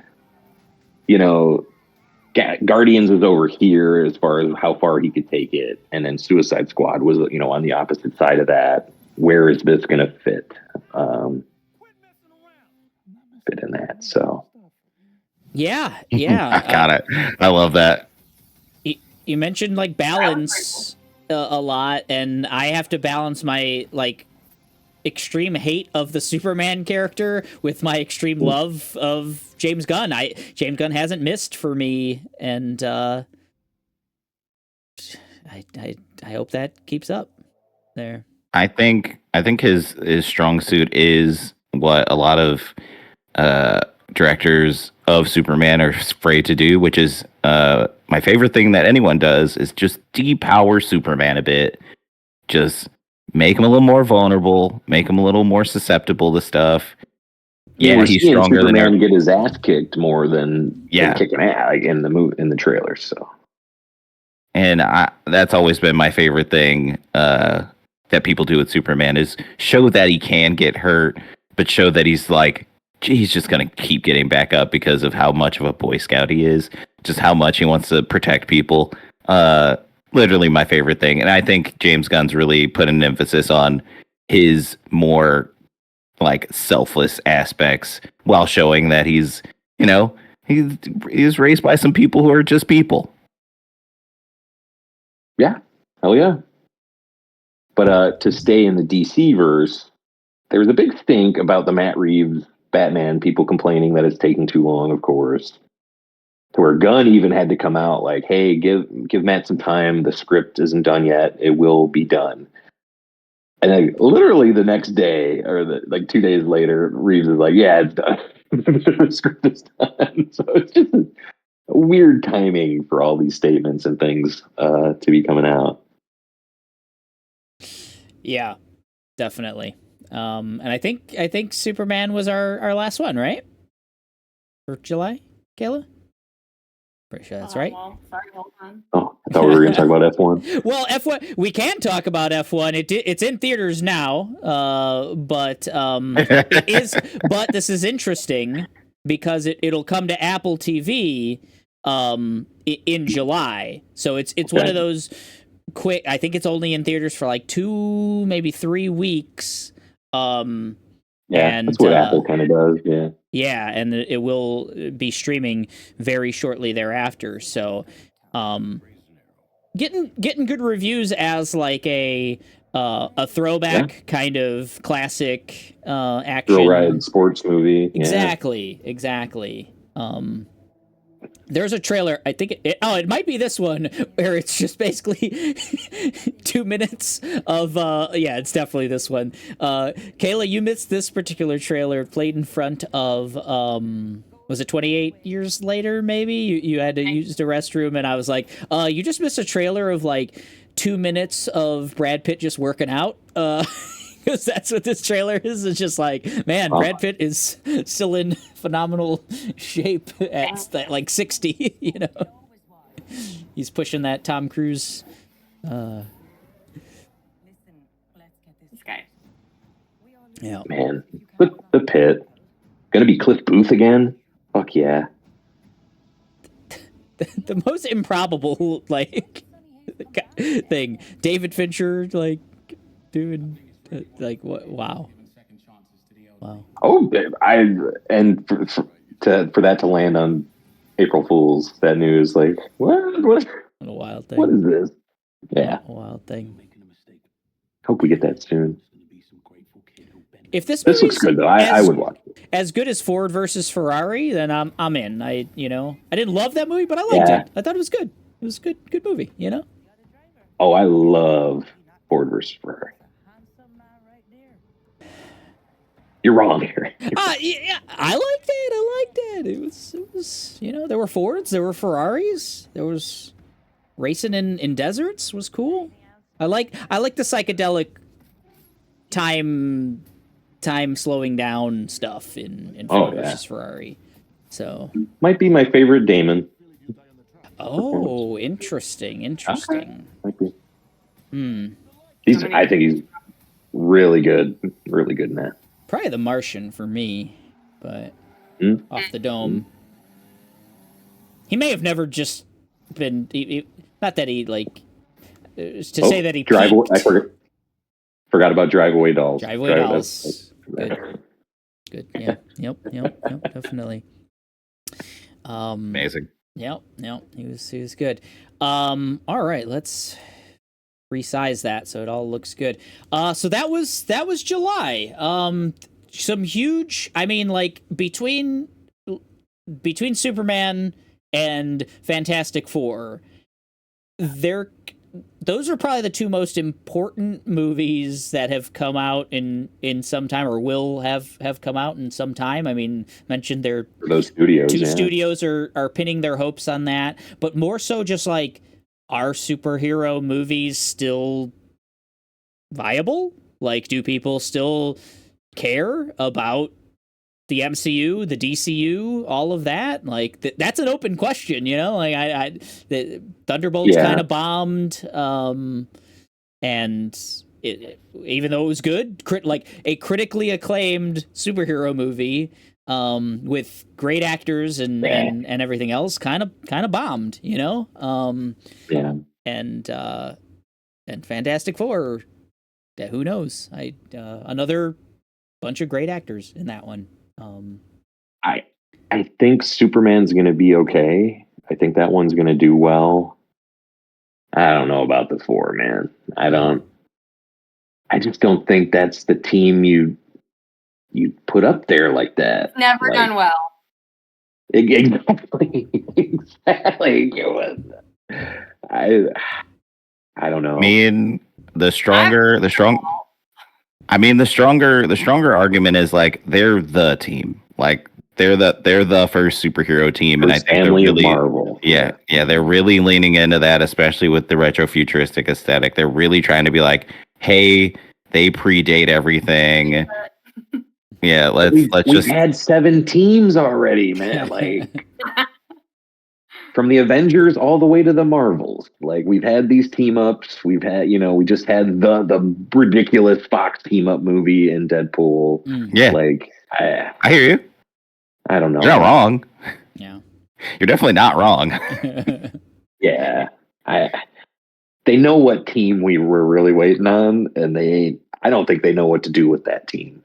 C: you know, Guardians was over here as far as how far he could take it, and then Suicide Squad was, you know, on the opposite side of that. Where is this gonna fit? Fit in that. So
A: Yeah.
D: I got it. I love that.
A: You mentioned like balance a lot, and I have to balance my like extreme hate of the Superman character with my extreme love of James Gunn. James Gunn hasn't missed for me, and I hope that keeps up there.
D: I think his strong suit is what a lot of directors of Superman are afraid to do, which is my favorite thing that anyone does is just depower Superman a bit. Just make him a little more vulnerable, make him a little more susceptible to stuff. Yeah,
C: we're
D: he's
C: seeing
D: stronger than
C: Superman
D: ever.
C: get his ass kicked more than kicking ass, like, in the trailer. So,
D: and that's always been my favorite thing that people do with Superman is show that he can get hurt, but show that he's like, he's just going to keep getting back up because of how much of a Boy Scout he is, just how much he wants to protect people. Literally my favorite thing. And I think James Gunn's really put an emphasis on his more like selfless aspects while showing that he's, you know, he's raised by some people who are just people.
C: yeah, hell yeah. But to stay in the DC verse, there was a big stink about the Matt Reeves Batman, people complaining that it's taking too long, of course. To where Gunn even had to come out like, hey, give Matt some time. The script isn't done yet. It will be done. And then literally the next day, or like 2 days later, Reeves is like, yeah, it's done. The script is done. So it's just a weird timing for all these statements and things to be coming out.
A: Yeah, definitely. And I think Superman was our last one, right? For July, Kayla? Pretty sure that's right.
B: Well, sorry, hold on.
C: Oh, I thought we were going to talk about F1.
A: Well, F1, we can talk about F1. It's in theaters now, but it is. But this is interesting because it'll come to Apple TV in July. So it's
C: Okay.
A: one of those quick. I think it's only in theaters for like 2, maybe 3 weeks.
C: Yeah,
A: and
C: that's what Apple kind of does. Yeah.
A: Yeah, and it will be streaming very shortly thereafter. So, getting good reviews as like a throwback kind of classic action
C: Thrill ride sports movie.
A: Exactly. There's a trailer. I think it might be this one where it's just basically 2 minutes of yeah, it's definitely this one. Kayla, you missed this particular trailer. Played in front of was it 28 years later? Maybe you had to use the restroom, and I was like, you just missed a trailer of like 2 minutes of Brad Pitt just working out. Because that's what this trailer is. It's just like, man, Brad Pitt is still in phenomenal shape at like 60, you know? He's pushing that Tom Cruise.
B: This guy.
A: Yeah.
C: Man, the Pitt. Gonna be Cliff Booth again? Fuck yeah.
A: The most improbable, like, thing. David Fincher, like, doing... like what? Wow.
C: Oh, for that to land on April Fool's, that news, like what
A: What a wild thing.
C: what is this? Yeah,
A: What a wild thing.
C: hope we get that soon.
A: If this
C: looks good though, I would watch it.
A: As good as Ford versus Ferrari, then I'm in. I didn't love that movie, but I liked it. I thought it was good. It was a good movie. You know.
C: Oh, I love Ford versus Ferrari. You're wrong here.
A: Yeah, I liked it. It was. There were Fords, there were Ferraris, there was racing in deserts was cool. I like the psychedelic time slowing down stuff in Ford versus Ferrari. So
C: might be my favorite Damon.
A: Oh, interesting.
C: Might be. I think he's really good in that.
A: Probably The Martian for me, but Off the Dome. He may have never just been. Not that he say that he
C: Drive.
A: peaked.
C: I forgot about Drive Away Dolls.
A: Dolls. Good. Yeah. Yep. Definitely.
D: Amazing.
A: Yep. He was good. All right, let's resize that so it all looks good. So that was July. Some huge. I mean, like between Superman and Fantastic Four, those are probably the two most important movies that have come out in some time, or will have come out in some time. I mean, mentioned
C: those studios.
A: Two studios are pinning their hopes on that, but more so just like, are superhero movies still viable? Like, do people still care about the MCU, the DCU, all of that? Like, that's an open question, Like, the Thunderbolts kind of bombed, and even though it was good, like a critically acclaimed superhero movie, with great actors and everything else, kind of bombed, and Fantastic Four, who knows? Another bunch of great actors in that one.
C: I think Superman's going to be okay. I think that one's going to do well. I don't know about the Four, man. I just don't think that's the team you put up there like that.
B: Never done well.
C: Exactly. I don't know.
D: The stronger argument is like they're the team. Like they're the first superhero team, and I think they're really
C: Marvel.
D: Yeah, they're really leaning into that, especially with the retro futuristic aesthetic. They're really trying to be like, hey, they predate everything. Yeah, let's just
C: had 7 teams already, man. Like from the Avengers all the way to the Marvels. Like, we've had these team ups. We've had, we just had the ridiculous Fox team up movie in Deadpool.
D: Yeah,
C: like
D: I hear you.
C: I don't know.
D: You're not wrong.
A: Yeah,
D: you're definitely not wrong.
C: Yeah, they know what team we were really waiting on, and I don't think they know what to do with that team.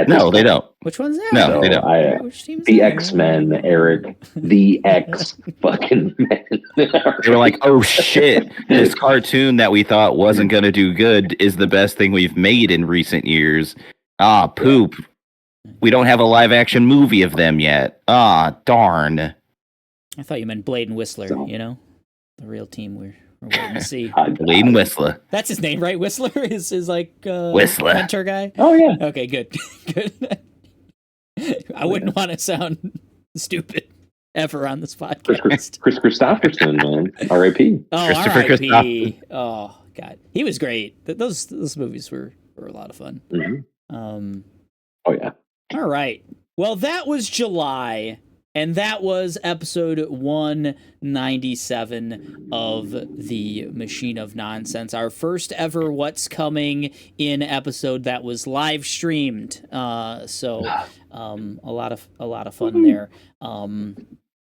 D: No, they don't.
A: Which one's that?
D: No, they don't.
A: Which team's
C: the
A: that?
C: X-Men, Eric. The X fucking men.
D: They were like, oh shit, this cartoon that we thought wasn't going to do good is the best thing we've made in recent years. Ah, poop. We don't have a live action movie of them yet. Ah, darn.
A: I thought you meant Blade and Whistler, the real team we're waiting to see.
D: Blade and Whistler.
A: That's his name, right? Whistler is like
D: Whistler
A: mentor guy.
C: Oh yeah.
A: Okay, good. I wouldn't want to sound stupid ever on this podcast.
C: Chris Christopherson, man. R.I.P.
A: Oh, R.I.P. Oh God, he was great. Those movies were a lot of fun.
C: Mm-hmm. Oh yeah.
A: All right. Well, that was July. And that was episode 197 of the Machine of Nonsense, our first ever What's Coming in episode that was live streamed. So a lot of fun there.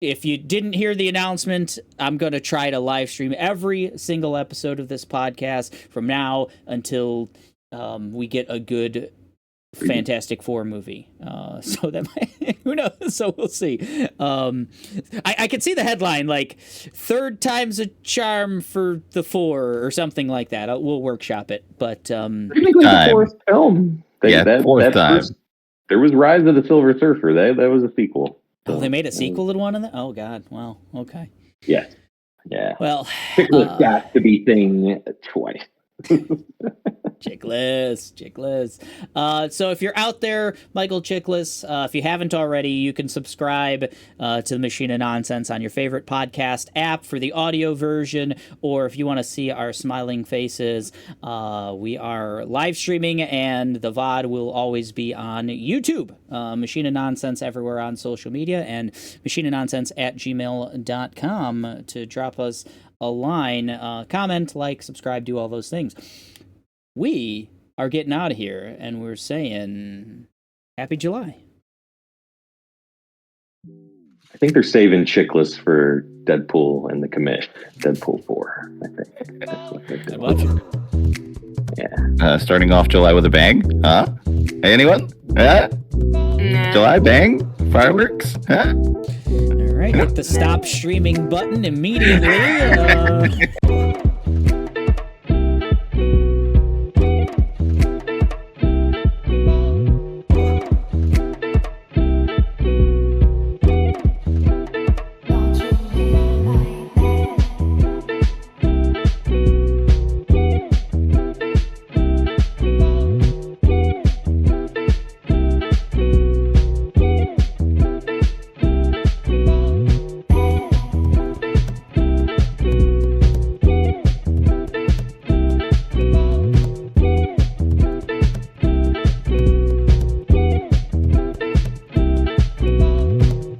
A: If you didn't hear the announcement, I'm going to try to live stream every single episode of this podcast from now until we get a good Fantastic Four movie. So that might, who knows? So we'll see. I could see the headline like third time's a charm for the Four or something like that. We'll workshop it. But
C: technically the fourth film.
D: Fourth time.
C: There was Rise of the Silver Surfer. That was a sequel.
A: So, they made a sequel to one of them? Oh God. Wow. Okay.
C: Yeah. Yeah.
A: Well,
C: Pickles got to be thing twice.
A: Chickless. So if you're out there, Michael Chickless, if you haven't already, you can subscribe to the Machine of Nonsense on your favorite podcast app for the audio version, or if you want to see our smiling faces, we are live streaming, and the VOD will always be on YouTube. Machine of Nonsense everywhere on social media, and machineofnonsense@gmail.com to drop us a line, comment, like, subscribe, do all those things. We are getting out of here, and we're saying Happy July.
C: I think they're saving Chickless for Deadpool and the Commish. Deadpool 4, I think. That's what they're doing.
A: Well,
C: Yeah.
D: Starting off July with a bang, huh? Anyone? Huh?
B: Nah.
D: July bang? Fireworks? Huh?
A: all right, hit the stop streaming button immediately.